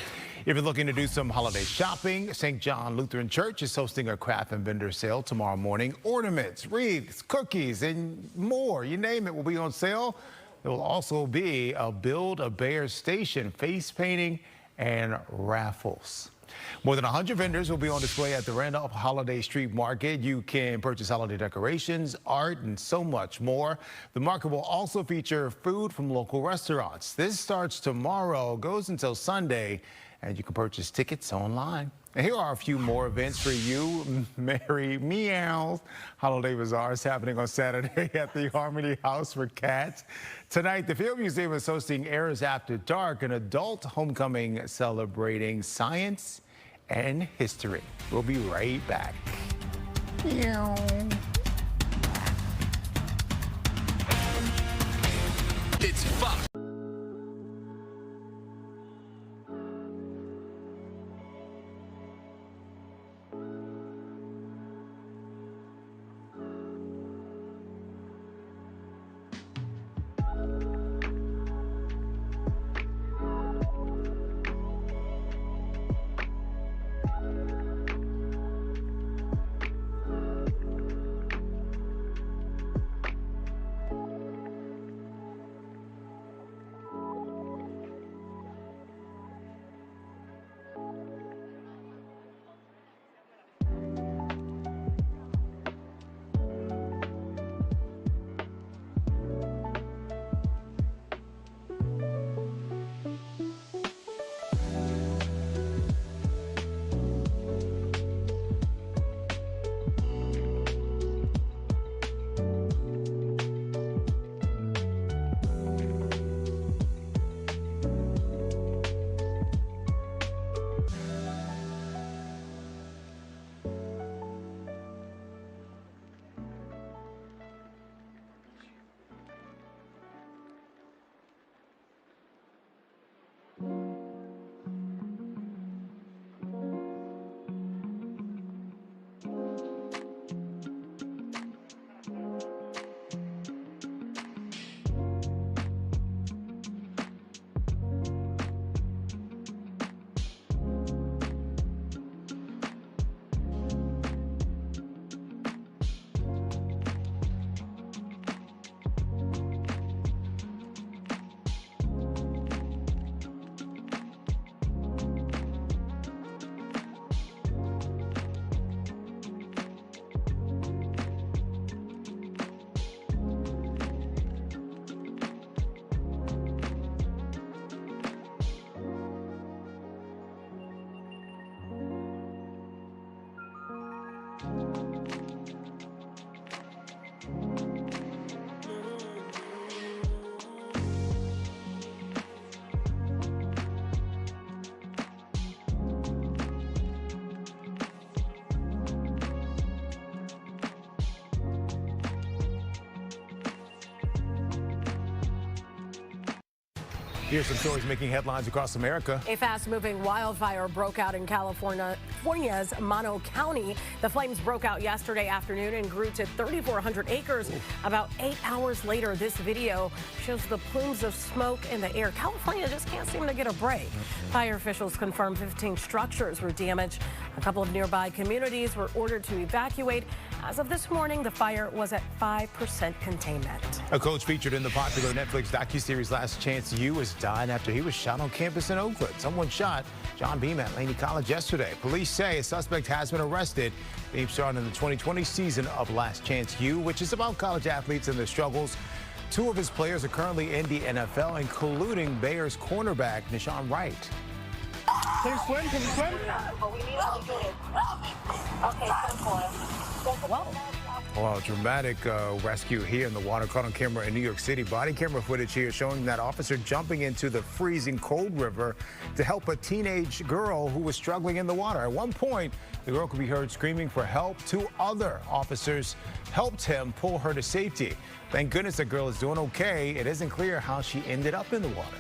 S1: If you're looking to do some holiday shopping, St. John Lutheran Church is hosting a craft and vendor sale tomorrow morning. Ornaments, wreaths, cookies, and more, you name it, will be on sale. There will also be a Build-A-Bear station, face painting, and raffles. More than 100 vendors will be on display at the Randolph Holiday Street Market. You can purchase holiday decorations, art, and so much more. The market will also feature food from local restaurants. This starts tomorrow, goes until Sunday, and you can purchase tickets online. And here are a few more events for you. Merry Meows Holiday Bazaar is happening on Saturday at the Harmony House for Cats. Tonight, the Field Museum is hosting Errors After Dark, an adult homecoming celebrating science and history. We'll be right back. Meow.
S7: It's Fox.
S1: Here's some stories making headlines across America.
S2: A fast-moving wildfire broke out in California's Mono County. The flames broke out yesterday afternoon and grew to 3,400 acres. About 8 hours later, this video shows the plumes of smoke in the air. California just can't seem to get a break. Fire officials confirmed 15 structures were damaged. A couple of nearby communities were ordered to evacuate. As of this morning, the fire was at 5% containment.
S1: A coach featured in the popular Netflix docuseries Last Chance U is dying after he was shot on campus in Oakland. Someone shot John Beam at Laney College yesterday. Police say a suspect has been arrested. Beam starred in the 2020 season of Last Chance U, which is about college athletes and their struggles. Two of his players are currently in the NFL, including Bears cornerback Nishan Wright.
S9: Can you swim? Can you swim?
S1: Well, dramatic rescue here in the water caught on camera in New York City. Body camera footage here showing that officer jumping into the freezing cold river to help a teenage girl who was struggling in the water. At one point, the girl could be heard screaming for help. Two other officers helped him pull her to safety. Thank goodness the girl is doing okay. It isn't clear how she ended up in the water.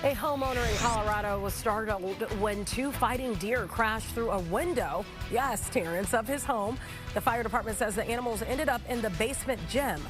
S2: A homeowner in Colorado was startled when two fighting deer crashed through a window, yes, Terrence, of his home. The fire department says the animals ended up in the basement gym.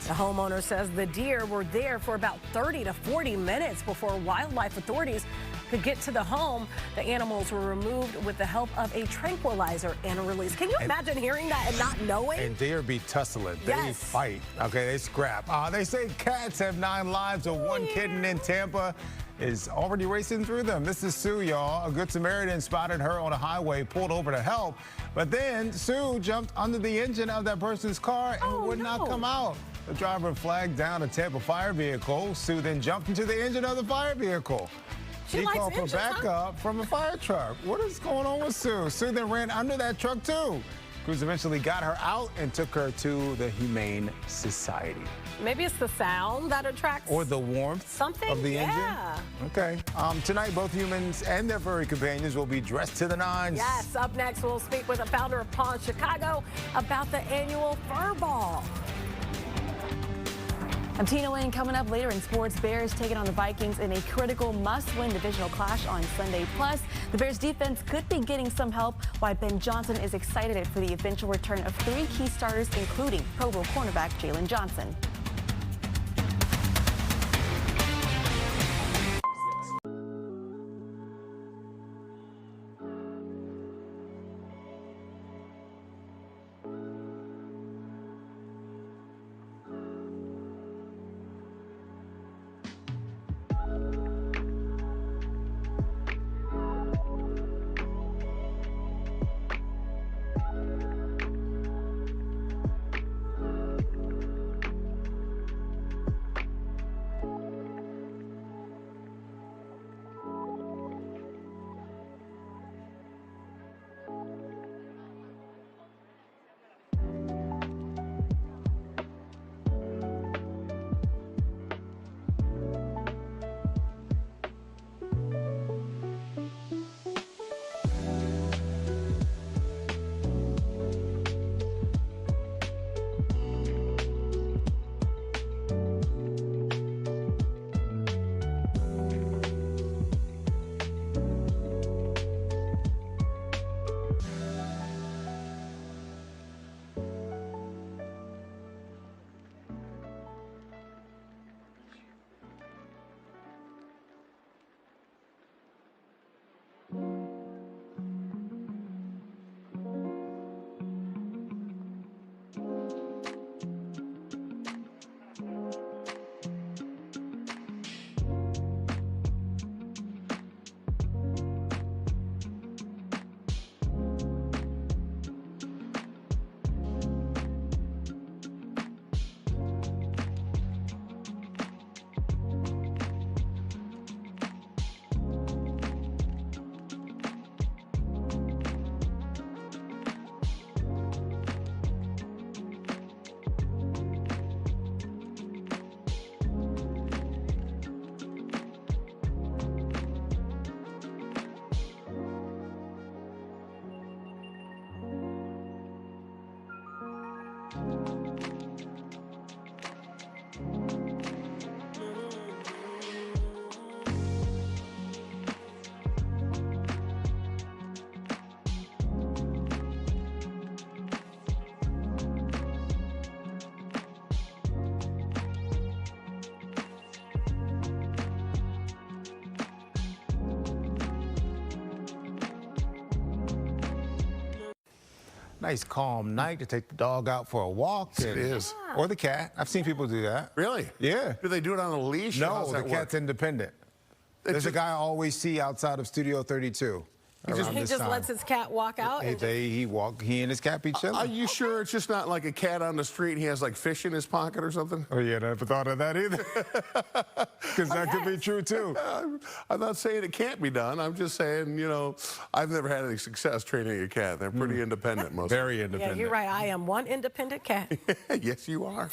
S2: The homeowner says the deer were there for about 30 to 40 minutes before wildlife authorities could get to the home. The animals were removed with the help of a tranquilizer and released. Can you imagine hearing that and not knowing?
S1: And deer be tussling.
S2: Yes.
S1: They fight. Okay, they scrap. They say cats have 9 lives, so one kitten in Tampa is already racing through them. This is Sue, y'all. A good Samaritan spotted her on a highway, pulled over to help, but then Sue jumped under the engine of that person's car and would not come out. The driver flagged down a Tampa fire vehicle. Sue then jumped into the engine of the fire vehicle. He called for backup from a fire truck. What is going on with Sue? Sue then ran under that truck too. Crews eventually got her out and took her to the Humane Society.
S2: Maybe it's the sound that attracts.
S1: Or the warmth of the engine. Okay. Tonight, both humans and their furry companions will be dressed to the nines.
S2: Yes. Up next, we'll speak with the founder of Pawn Chicago about the annual Fur Ball.
S10: I'm Tina Wayne. Coming up later in sports, Bears taking on the Vikings in a critical must-win divisional clash on Sunday. Plus, the Bears defense could be getting some help, while Ben Johnson is excited for the eventual return of 3 key starters, including Pro Bowl cornerback Jalen Johnson.
S1: nice calm night to take the dog out for a walk.
S3: It is.
S1: Or the cat. I've seen people do that.
S3: Really?
S1: Yeah.
S3: Do they do it on a leash?
S1: No, the cat's independent. There's a guy I always see outside of Studio 32.
S2: He just lets his cat walk out?
S1: He and his cat be chilling.
S3: Are you sure it's just not like a cat on the street and he has like fish in his pocket or something?
S1: Oh, yeah, I never thought of that either. Because that could be true, too.
S3: I'm not saying it can't be done. I'm just saying, you know, I've never had any success training a cat. They're pretty independent, most
S1: Very independent.
S2: Yeah, you're right. I am one independent cat.
S3: Yes, you are.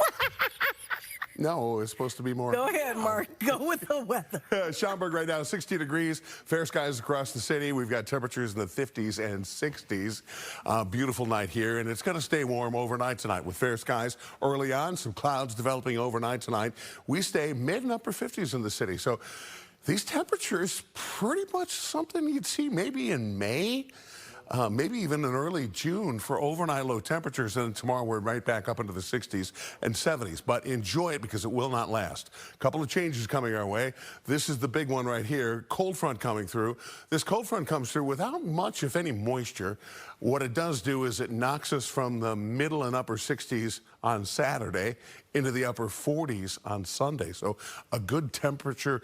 S3: No, it's supposed to be more.
S2: Go ahead, Mark. Go with the weather.
S3: Schaumburg right now, 60 degrees. Fair skies across the city. We've got temperatures in the 50s and 60s. Beautiful night here, and it's going to stay warm overnight tonight with fair skies early on. Some clouds developing overnight tonight. We stay mid and upper 50s in the city. So these temperatures pretty much something you'd see maybe in May. Maybe even in early June for overnight low temperatures, and tomorrow we're right back up into the 60s and 70s. But enjoy it because it will not last. A couple of changes coming our way. This is the big one right here. Cold front coming through. This cold front comes through without much, if any, moisture. What it does do is it knocks us from the middle and upper 60s on Saturday into the upper 40s on Sunday. So a good temperature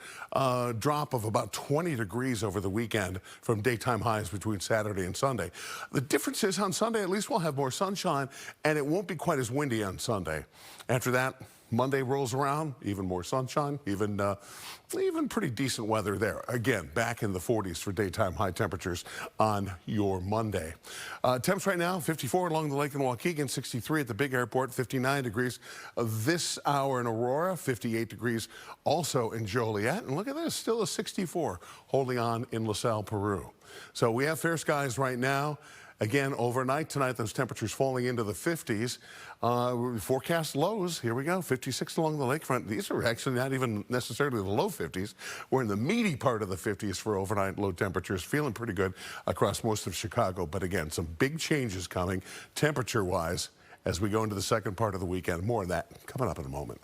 S3: drop of about 20 degrees over the weekend from daytime highs between Saturday and Sunday. The difference is on Sunday, at least we'll have more sunshine and it won't be quite as windy on Sunday. After that, Monday rolls around, even more sunshine, even pretty decent weather there. Again, back in the 40s for daytime high temperatures on your Monday. Temps right now, 54 along the lake in Waukegan, 63 at the big airport, 59 degrees this hour in Aurora, 58 degrees also in Joliet. And look at this, still a 64 holding on in LaSalle, Peru. So we have fair skies right now. Again, overnight tonight, those temperatures falling into the 50s. Forecast lows, here we go, 56 along the lakefront. These are actually not even necessarily the low 50s. We're in the meaty part of the 50s for overnight low temperatures, feeling pretty good across most of Chicago. But again, some big changes coming temperature-wise as we go into the second part of the weekend. More of that coming up in a moment.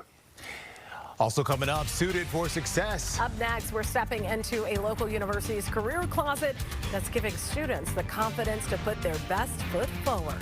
S1: Also coming up, Suited for Success.
S2: Up next, we're stepping into a local university's career closet that's giving students the confidence to put their best foot forward.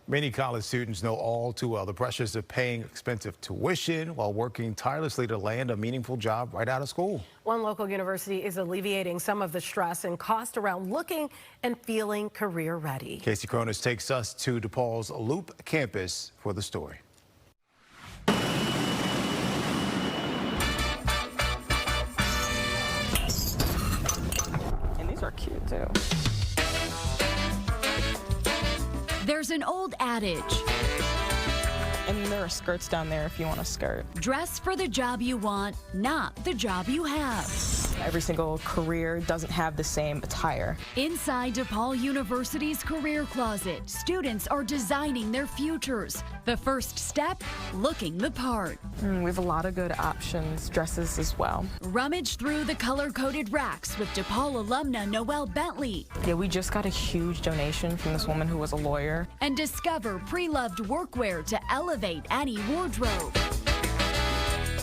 S1: Many college students know all too well the pressures of paying expensive tuition while working tirelessly to land a meaningful job right out of school.
S2: One local university is alleviating some of the stress and cost around looking and feeling career ready.
S1: Casey Cronus takes us to DePaul's Loop campus for the story.
S10: And these are cute too.
S5: There's an old adage.
S10: And there are skirts down there if you want a skirt.
S5: Dress for the job you want, not the job you have.
S10: Every single career doesn't have the same attire.
S5: Inside DePaul University's Career Closet, students are designing their futures. The first step, looking the part.
S10: We have a lot of good options, dresses as well.
S5: Rummage through the color-coded racks with DePaul alumna Noelle Bentley.
S10: Yeah, we just got a huge donation from this woman who was a lawyer.
S5: And discover pre-loved workwear to elevate any wardrobe.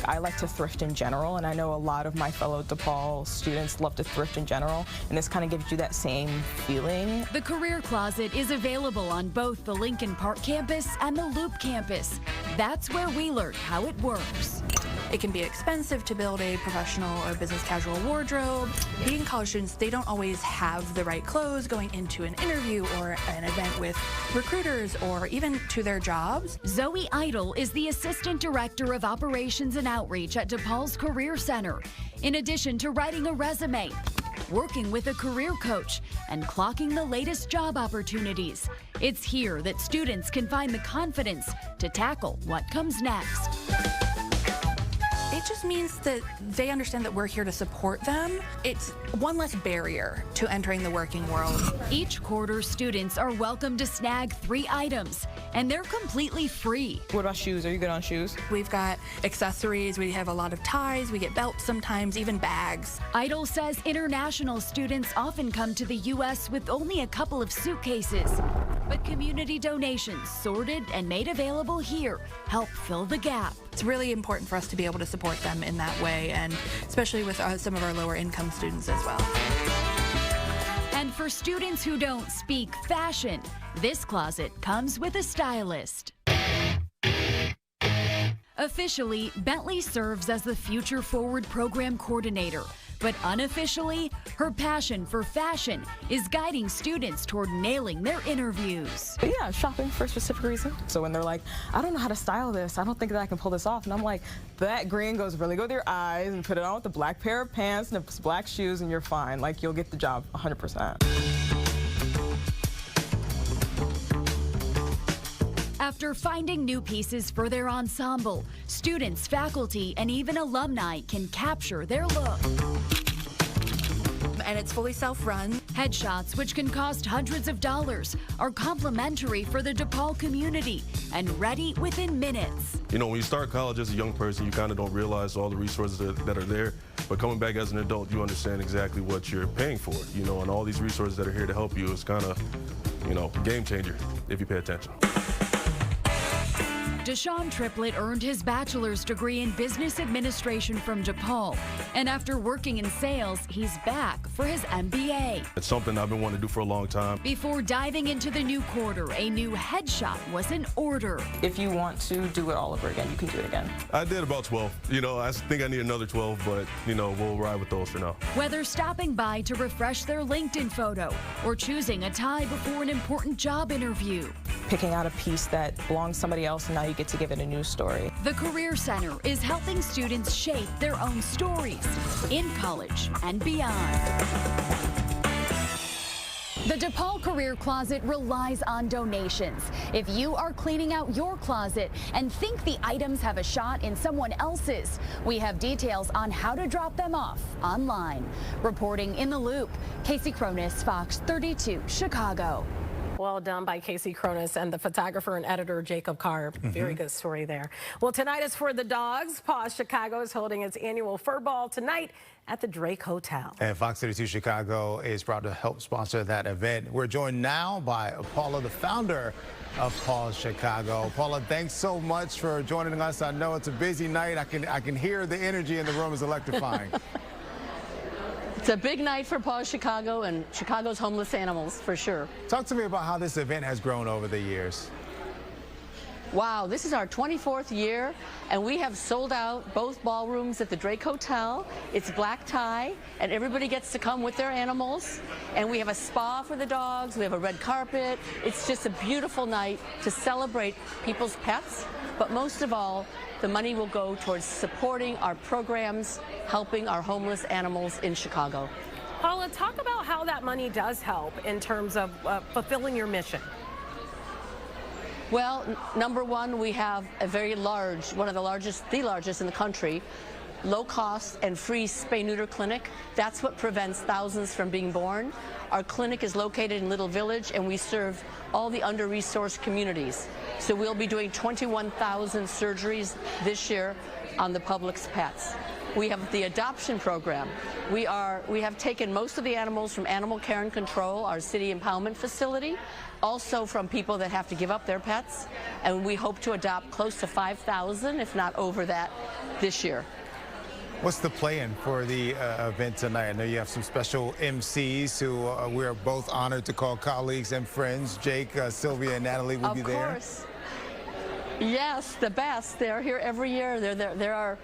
S10: I like to thrift in general, and I know a lot of my fellow DePaul students love to thrift in general, and this kind of gives you that same feeling.
S5: The Career Closet is available on both the Lincoln Park campus and the Loop campus. That's where we learned how it works.
S11: It can be expensive to build a professional or business casual wardrobe. Being college students, they don't always have the right clothes going into an interview or an event with recruiters or even to their jobs.
S5: Zoe Idle is the Assistant Director of Operations and Outreach at DePaul's Career Center. In addition to writing a resume, working with a career coach, and clocking the latest job opportunities, it's here that students can find the confidence to tackle what comes next.
S11: It just means that they understand that we're here to support them. It's one less barrier to entering the working world.
S5: Each quarter, students are welcome to snag 3 items, and they're completely free.
S10: What about shoes? Are you good on shoes?
S11: We've got accessories, we have a lot of ties, we get belts sometimes, even bags.
S5: Idle says international students often come to the U.S. with only a couple of suitcases. But community donations, sorted and made available here, help fill the gap.
S11: It's really important for us to be able to support them in that way, and especially with some of our lower income students as well.
S5: And for students who don't speak fashion, this closet comes with a stylist. Officially, Bentley serves as the Future Forward Program Coordinator. But unofficially, her passion for fashion is guiding students toward nailing their interviews.
S10: Yeah, shopping for a specific reason. So when they're like, I don't know how to style this, I don't think that I can pull this off. And I'm like, that green goes really good with your eyes, and put it on with a black pair of pants and black shoes, and you're fine. Like, you'll get the job 100%.
S5: After finding new pieces for their ensemble, students, faculty, and even alumni can capture their look.
S11: And it's fully self-run.
S5: Headshots, which can cost hundreds of dollars, are complimentary for the DePaul community and ready within minutes.
S12: You know, when you start college as a young person, you kind of don't realize all the resources that are there. But coming back as an adult, you understand exactly what you're paying for, you know, and all these resources that are here to help you is kind of, you know, a game changer if you pay attention.
S5: Deshaun Triplett earned his bachelor's degree in business administration from DePaul. And after working in sales, he's back for his MBA.
S12: It's something I've been wanting to do for a long time.
S5: Before diving into the new quarter, a new headshot was in order.
S10: If you want to do it all over again, you can do it again.
S12: I did about 12. You know, I think I need another 12, but, you know, we'll ride with those for now.
S5: Whether stopping by to refresh their LinkedIn photo or choosing a tie before an important job interview.
S10: Picking out a piece that belongs to somebody else, and now you get to give it a new story.
S5: The Career Center is helping students shape their own stories in college and beyond. The DePaul Career Closet relies on donations. If you are cleaning out your closet and think the items have a shot in someone else's, we have details on how to drop them off online. Reporting in the Loop, Casey Cronus, Fox 32, Chicago.
S2: Well done by Casey Cronus and the photographer and editor Jacob Carr. Very good story there. Well, tonight is for the dogs. Paws Chicago is holding its annual fur ball tonight at the Drake Hotel.
S1: And Fox 32 Chicago is proud to help sponsor that event. We're joined now by Paula, the founder of Paws Chicago. Paula, thanks so much for joining us. I know it's a busy night. I can hear the energy in the room is electrifying.
S13: It's a big night for Paws Chicago and Chicago's homeless animals, for sure.
S1: Talk to me about how this event has grown over the years.
S13: Wow, this is our 24th year, and we have sold out both ballrooms at the Drake Hotel. It's black tie, and everybody gets to come with their animals. And we have a spa for the dogs. We have a red carpet. It's just a beautiful night to celebrate people's pets. But most of all, the money will go towards supporting our programs, helping our homeless animals in Chicago.
S2: Paula, talk about how that money does help in terms of fulfilling your mission.
S13: Well, number one, we have a very large, one of the largest in the country, low cost and free spay-neuter clinic. That's what prevents thousands from being born. Our clinic is located in Little Village, and we serve all the under-resourced communities. So we'll be doing 21,000 surgeries this year on the public's pets. We have the adoption program. We have taken most of the animals from Animal Care and Control, our city impoundment facility, also from people that have to give up their pets, and we hope to adopt close to 5,000, if not over that, this year.
S1: What's the plan for the event tonight? I know you have some special MCs who we are both honored to call colleagues and friends. Jake, Sylvia, and Natalie will be there. Of course.
S13: Yes, the best. They're here every year. They're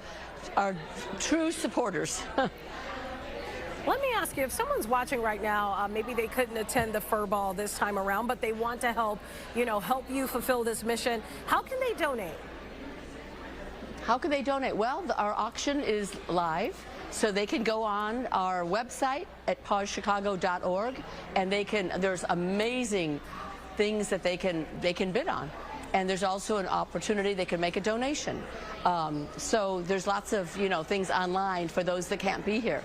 S13: our true supporters.
S2: Let me ask you, if someone's watching right now, maybe they couldn't attend the fur ball this time around, but they want to help you fulfill this mission. How can they donate?
S13: How can they donate? Well, our auction is live, so they can go on our website at pawschicago.org, and there's amazing things that they can bid on. And there's also an opportunity they can make a donation. So there's lots of things online for those that can't be here.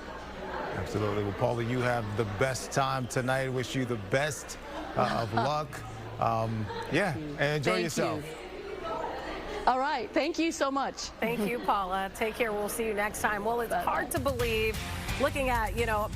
S1: Absolutely. Well, Paula, you have the best time tonight. Wish you the best of luck. Yeah, and enjoy yourself.
S13: All right. Thank you so much.
S2: Thank you, Paula. Take care. We'll see you next time. Well, it's hard to believe, looking at,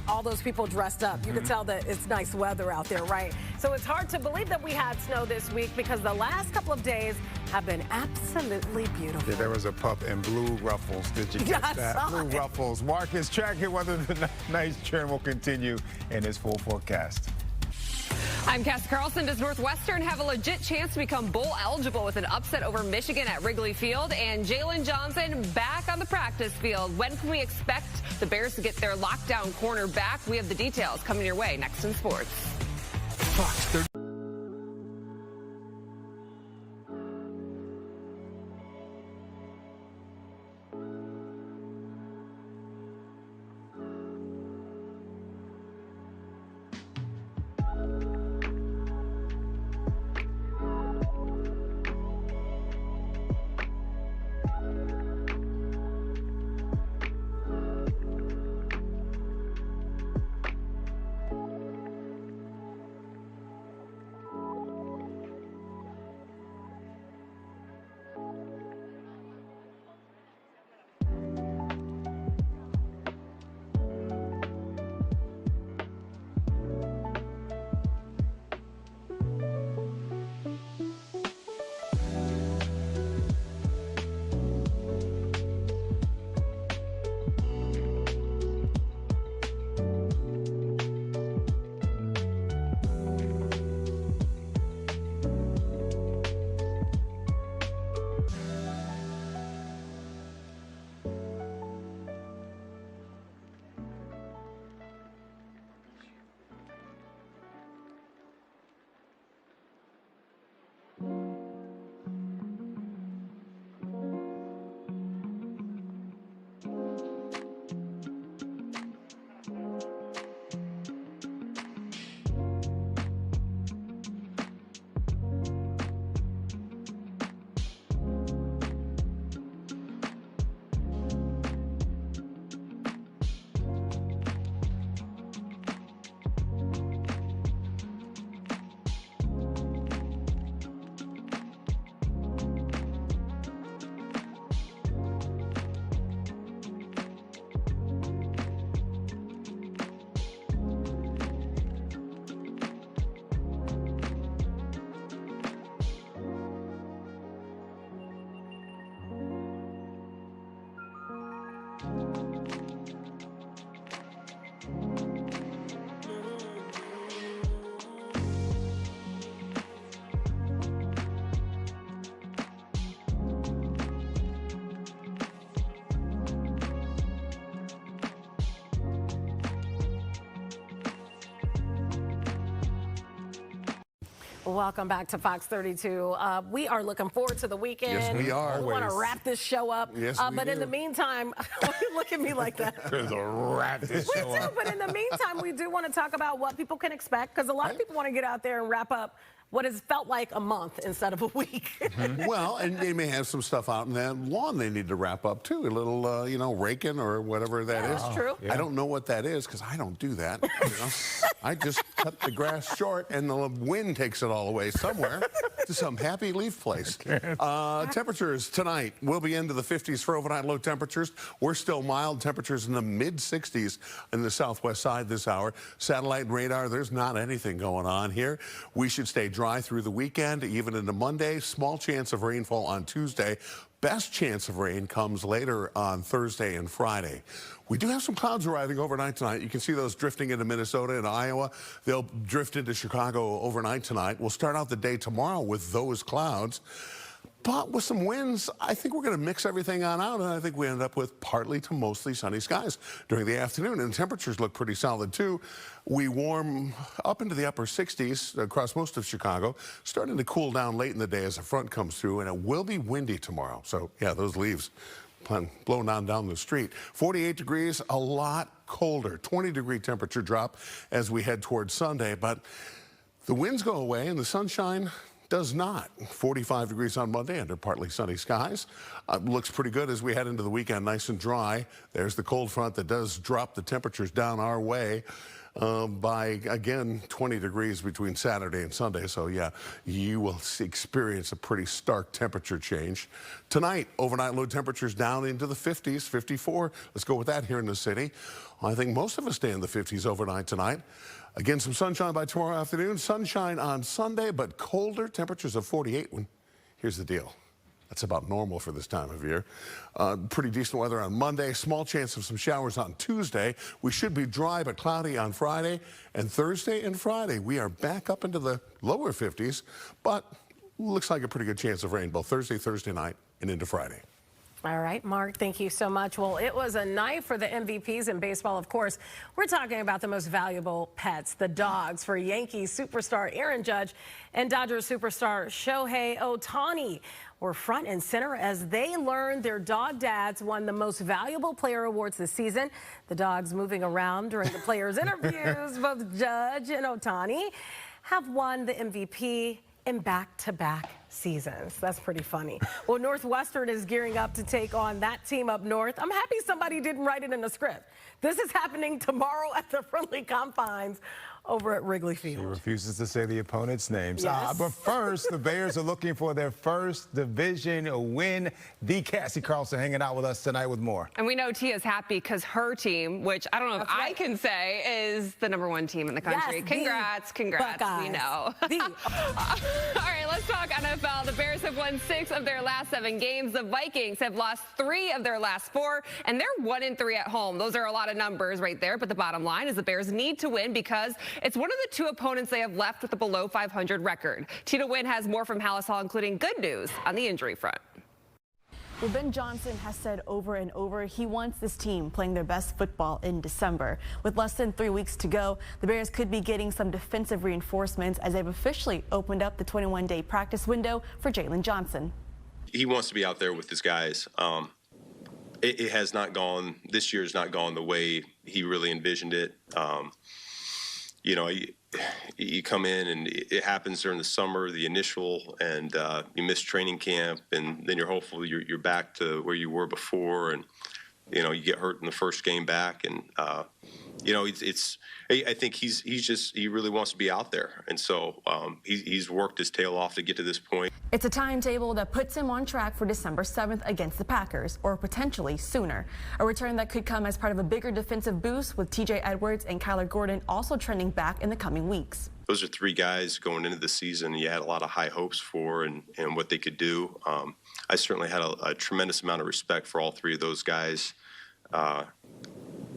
S2: all those people dressed up. You can tell that it's nice weather out there, right? So it's hard to believe that we had snow this week because the last couple of days have been absolutely beautiful.
S1: Yeah, there was a pup in blue ruffles. Did you catch that? Blue ruffles. Marcus, tracking whether the nice trend will continue in his full forecast.
S15: I'm Cass Carlson. Does Northwestern have a legit chance to become bowl eligible with an upset over Michigan at Wrigley Field? And Jalen Johnson back on the practice field. When can we expect the Bears to get their lockdown corner back? We have the details coming your way next in sports.
S4: Fox 30.
S2: Welcome back to Fox 32. We are looking forward to the weekend.
S3: Yes, we are.
S2: We want to wrap this show up.
S3: Yes,
S2: but in the meantime, why you look at me like that?
S3: wrap this
S2: We
S3: show
S2: do,
S3: up.
S2: but in the meantime, we do want to talk about what people can expect, because a lot of people want to get out there and wrap up what has felt like a month instead of a week.
S3: Well, and they may have some stuff out in that lawn they need to wrap up too. A little, raking or whatever that is.
S2: That's true.
S3: I don't know what that is because I don't do that. I just cut the grass short and the wind takes it all away somewhere to some happy leaf place. Temperatures tonight will be into the 50s for overnight low temperatures. We're still mild temperatures in the mid 60s in the southwest side this hour. Satellite and radar, there's not anything going on here. We should stay dry through the weekend, even into Monday. Small chance of rainfall on Tuesday. Best chance of rain comes later on Thursday and Friday. We do have some clouds arriving overnight tonight. You can see those drifting into Minnesota and Iowa. They'll drift into Chicago overnight tonight. We'll start out the day tomorrow with those clouds. But with some winds, I think we're going to mix everything on out, and I think we end up with partly to mostly sunny skies during the afternoon. And temperatures look pretty solid, too. We warm up into the upper 60s across most of Chicago, starting to cool down late in the day as a front comes through, and it will be windy tomorrow. So, yeah, those leaves blowing on down the street. 48 degrees, a lot colder. 20-degree temperature drop as we head towards Sunday, but the winds go away and the sunshine does not. 45 degrees on Monday under partly sunny skies. Looks pretty good as we head into the weekend, nice and dry. There's the cold front that does drop the temperatures down our way by, again, 20 degrees between Saturday and Sunday. So, yeah, you will experience a pretty stark temperature change. Tonight, overnight low temperatures down into the 50s, 54. Let's go with that here in the city. I think most of us stay in the 50s overnight tonight. Again, some sunshine by tomorrow afternoon. Sunshine on Sunday, but colder. Temperatures of 48. Here's the deal. That's about normal for this time of year. Pretty decent weather on Monday. Small chance of some showers on Tuesday. We should be dry but cloudy on Friday. And Thursday and Friday, we are back up into the lower 50s. But looks like a pretty good chance of rain both Thursday night, and into Friday.
S2: All right, Mark, thank you so much. Well, it was a night for the MVPs in baseball, of course. We're talking about the most valuable pets, the dogs, for Yankees superstar Aaron Judge and Dodgers superstar Shohei Ohtani were front and center as they learned their dog dads won the most valuable player awards this season. The dogs moving around during the players' interviews, both Judge and Ohtani have won the MVP in back-to-back seasons. That's pretty funny. Well, Northwestern is gearing up to take on that team up north. I'm happy somebody didn't write it in the script. This is happening tomorrow at the friendly confines over at Wrigley Field.
S1: She refuses to say the opponent's names.
S2: Yes.
S1: But first, the Bears are looking for their first division win. The Cassie Carlson hanging out with us tonight with more.
S15: And we know Tia's happy because her team, which I don't know if I can say, is the #1 team in the country.
S2: Yes,
S15: congrats,
S2: Buckeyes.
S15: we know. All right, let's talk NFL. The Bears have won 6 of their last 7 games. The Vikings have lost 3 of their last 4, and they're 1-3 at home. Those are a lot of numbers right there, but the bottom line is the Bears need to win because it's one of the 2 opponents they have left with a below 500 record. Tina Wynn has more from Hallis Hall, including good news on the injury front.
S10: Well, Ben Johnson has said over and over he wants this team playing their best football in December. With less than 3 weeks to go, the Bears could be getting some defensive reinforcements as they've officially opened up the 21-day practice window for Jalen Johnson.
S14: He wants to be out there with his guys. It has not gone, this year has not gone the way he really envisioned it. You come in and it happens during the summer, the initial, and you miss training camp, and then you're hopeful you're back to where you were before, and you get hurt in the first game back, and I think he really wants to be out there, and so he's worked his tail off to get to this point.
S10: It's a timetable that puts him on track for December 7th against the Packers, or potentially sooner. A return that could come as part of a bigger defensive boost, with TJ Edwards and Kyler Gordon also trending back in the coming weeks.
S14: Those are 3 guys going into the season you had a lot of high hopes for and what they could do. I certainly had a tremendous amount of respect for all 3 of those guys.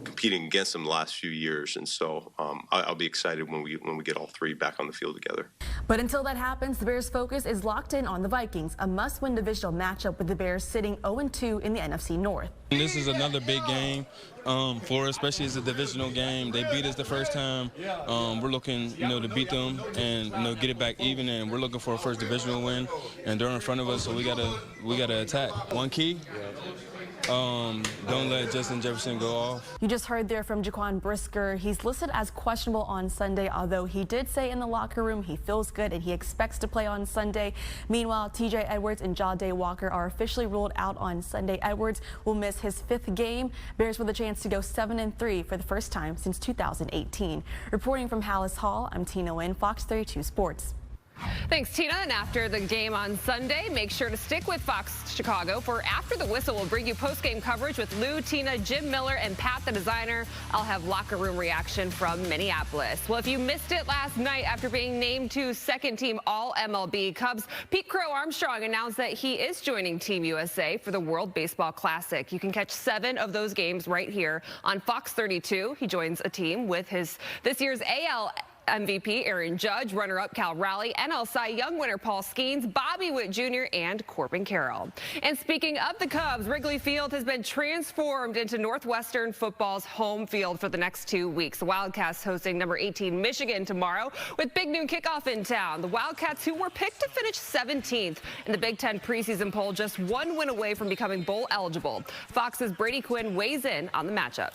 S14: Competing against them the last few years, and so I'll be excited when we get all 3 back on the field together.
S10: But until that happens, the Bears' focus is locked in on the Vikings, a must-win divisional matchup with the Bears sitting 0-2 in the NFC North.
S16: This is another big game for us, especially as a divisional game. They beat us the first time. We're looking, to beat them and get it back even, and we're looking for a first divisional win. And they're in front of us, so we gotta attack. One key. Don't let Justin Jefferson go off.
S10: You just heard there from Jaquan Brisker. He's listed as questionable on Sunday, although he did say in the locker room he feels good and he expects to play on Sunday. Meanwhile, TJ Edwards and Jahdae Walker are officially ruled out on Sunday. Edwards will miss his 5th game. Bears with a chance to go 7-3 for the first time since 2018. Reporting from Hallis Hall, I'm Tina Nguyen, Fox 32 Sports.
S15: Thanks, Tina. And after the game on Sunday, make sure to stick with Fox Chicago, for After the Whistle will bring you post-game coverage with Lou, Tina, Jim Miller, and Pat the Designer. I'll have locker room reaction from Minneapolis. Well, if you missed it last night after being named to second-team All-MLB, Cubs Pete Crow Armstrong announced that he is joining Team USA for the World Baseball Classic. You can catch 7 of those games right here on Fox 32. He joins a team with this year's AL MVP Aaron Judge, runner-up Cal Raleigh, NL Cy Young winner Paul Skeens, Bobby Witt Jr., and Corbin Carroll. And speaking of the Cubs, Wrigley Field has been transformed into Northwestern football's home field for the next 2 weeks. The Wildcats hosting number 18 Michigan tomorrow with big noon kickoff in town. The Wildcats, who were picked to finish 17th in the Big Ten preseason poll, just 1 win away from becoming bowl eligible. Fox's Brady Quinn weighs in on the matchup.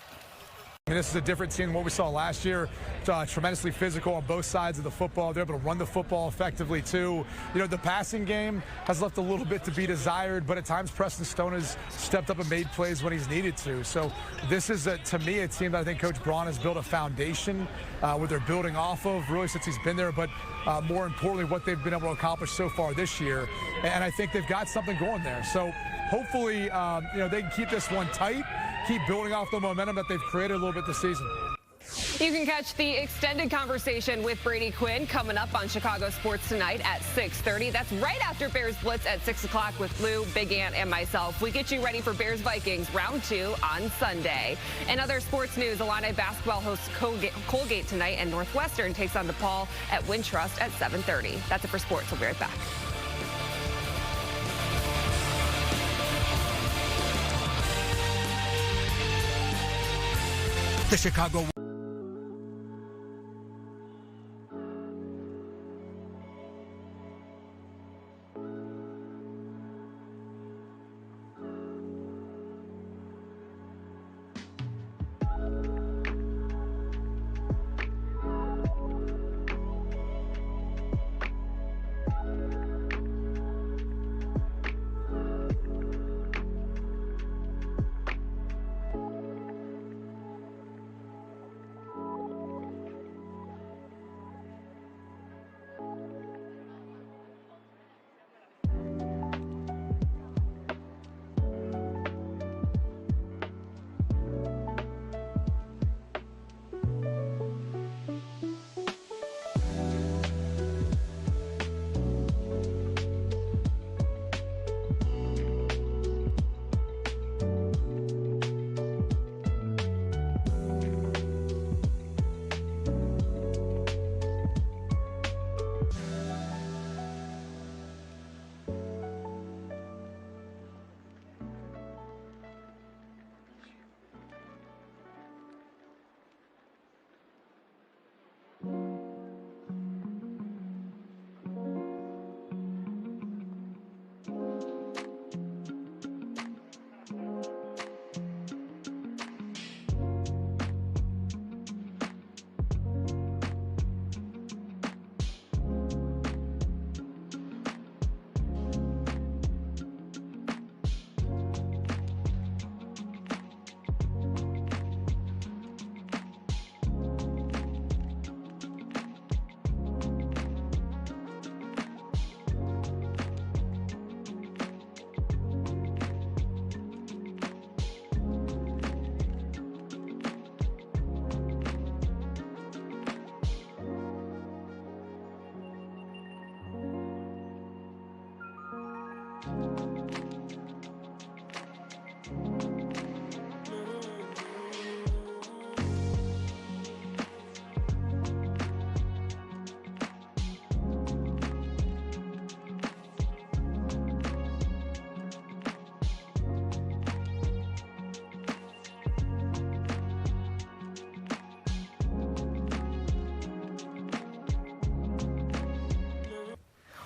S17: This is a different team than what we saw last year. It's tremendously physical on both sides of the football. They're able to run the football effectively, too. The passing game has left a little bit to be desired, but at times Preston Stone has stepped up and made plays when he's needed to. So this is, to me, a team that I think Coach Braun has built a foundation where they're building off of, really, since he's been there, but more importantly, what they've been able to accomplish so far this year. And I think they've got something going there. So hopefully, they can keep this one tight, keep building off the momentum that they've created a little bit this season.
S15: You can catch the extended conversation with Brady Quinn coming up on Chicago Sports Tonight at 6:30. That's right after Bears Blitz at 6 o'clock with Lou, Big Ant, and myself. We get you ready for Bears Vikings round 2 on Sunday. And other sports news, Illini basketball hosts Colgate tonight, and Northwestern takes on DePaul at Wintrust at 7:30. That's it for sports. We'll be right back.
S18: The Chicago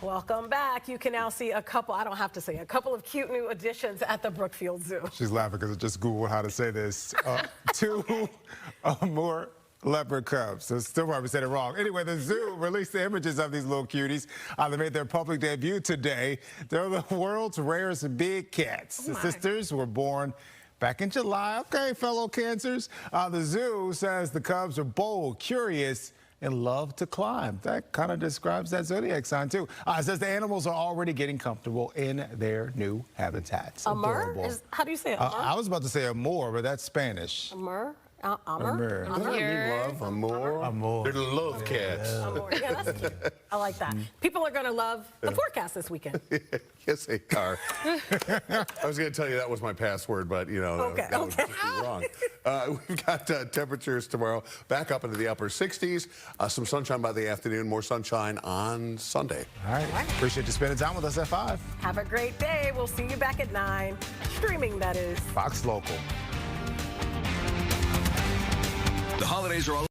S2: Welcome back. You can now see a couple, I don't have to say, a couple of cute new additions at the Brookfield Zoo.
S18: She's laughing because I just Googled how to say this. 2 more leopard cubs. So still probably said it wrong. Anyway, the zoo released the images of these little cuties. They made their public debut today. They're the world's rarest big cats. The sisters were born back in July. Okay, fellow Cancers. The zoo says the cubs are bold, curious, and love to climb. That kind of describes that zodiac sign, too. It says the animals are already getting comfortable in their new habitats.
S2: Amur? How do you say it?
S18: I was about to say amor, but that's Spanish.
S2: Amur?
S18: Amur.
S3: Love, amor. They're love cats.
S2: Amor. Yeah, that's cute. I like that. People are going to love the forecast this weekend.
S3: Yes, they are. I was going to tell you that was my password, but, you know, that would just be wrong. We've got temperatures tomorrow back up into the upper 60s. Some sunshine by the afternoon, more sunshine on Sunday.
S18: All right. Appreciate you spending time with us at 5.
S2: Have a great day. We'll see you back at 9. Streaming, that is.
S18: Fox Local.
S7: The holidays are all...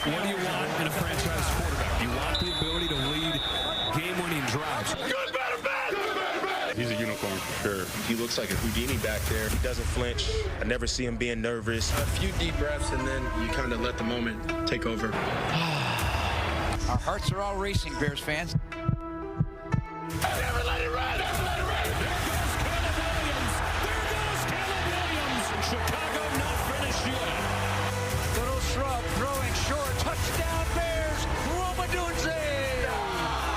S7: What do you want in a franchise quarterback? You want the ability to lead game-winning drives.
S19: Good, better, bad!
S20: He's a unicorn for sure.
S21: He looks like a Houdini back there. He doesn't flinch. I never see him being nervous.
S20: A few deep breaths, and then you kind of let the moment take over.
S22: Our hearts are all racing, Bears fans.
S19: Never let it run! Never let it run!
S7: Chicago not finished yet.
S22: Little Shrub throwing short. Touchdown Bears. Romadunze.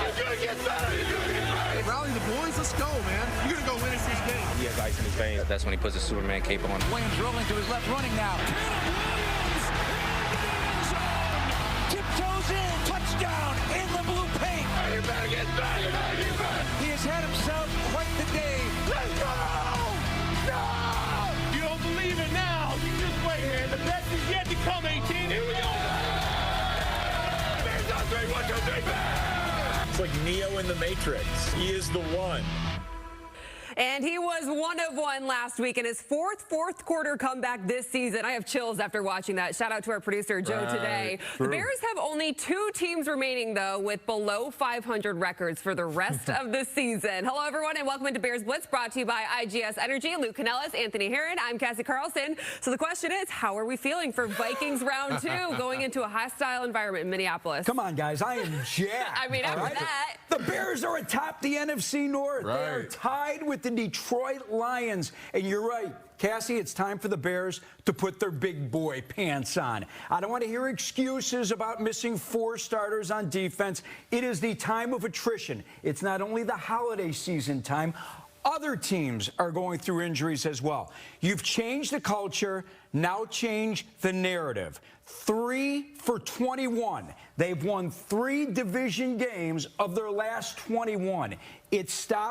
S19: You're gonna get better. You're gonna get better.
S4: Rally the boys. Let's go, man. You're gonna go win us this game.
S21: He has ice in his veins. That's when he puts the Superman cape on.
S22: Williams rolling to his left, running now. Tiptoes in. Touchdown in the blue paint.
S19: You better get better. You better get better.
S22: He has had himself quite the day.
S19: Let's go! No! You don't believe it now. You just wait, man. The best is yet to come, 18. Here we go. Bears on 3, 1, 2, 3.
S23: It's like Neo in the Matrix. He is the one.
S15: And he was 1 of 1 last week in his fourth quarter comeback this season. I have chills after watching that. Shout out to our producer, Joe, today.
S18: True.
S15: The Bears have only 2 teams remaining, though, with below 500 records for the rest of the season. Hello, everyone, and welcome into Bears Blitz, brought to you by IGS Energy. Luke Canellis, Anthony Herron. I'm Cassie Carlson. So the question is, how are we feeling for Vikings round 2 going into a hostile environment in Minneapolis?
S6: Come on, guys. I am jacked.
S15: I mean, after that.
S6: The Bears are atop the NFC North.
S18: Right.
S6: They are tied with the Detroit Lions. And you're right, Cassie, it's time for the Bears to put their big boy pants on. I don't want to hear excuses about missing 4 starters on defense. It is the time of attrition. It's not only the holiday season time. Other teams are going through injuries as well. You've changed the culture, now change the narrative. 3 for 21. They've won 3 division games of their last 21. It stops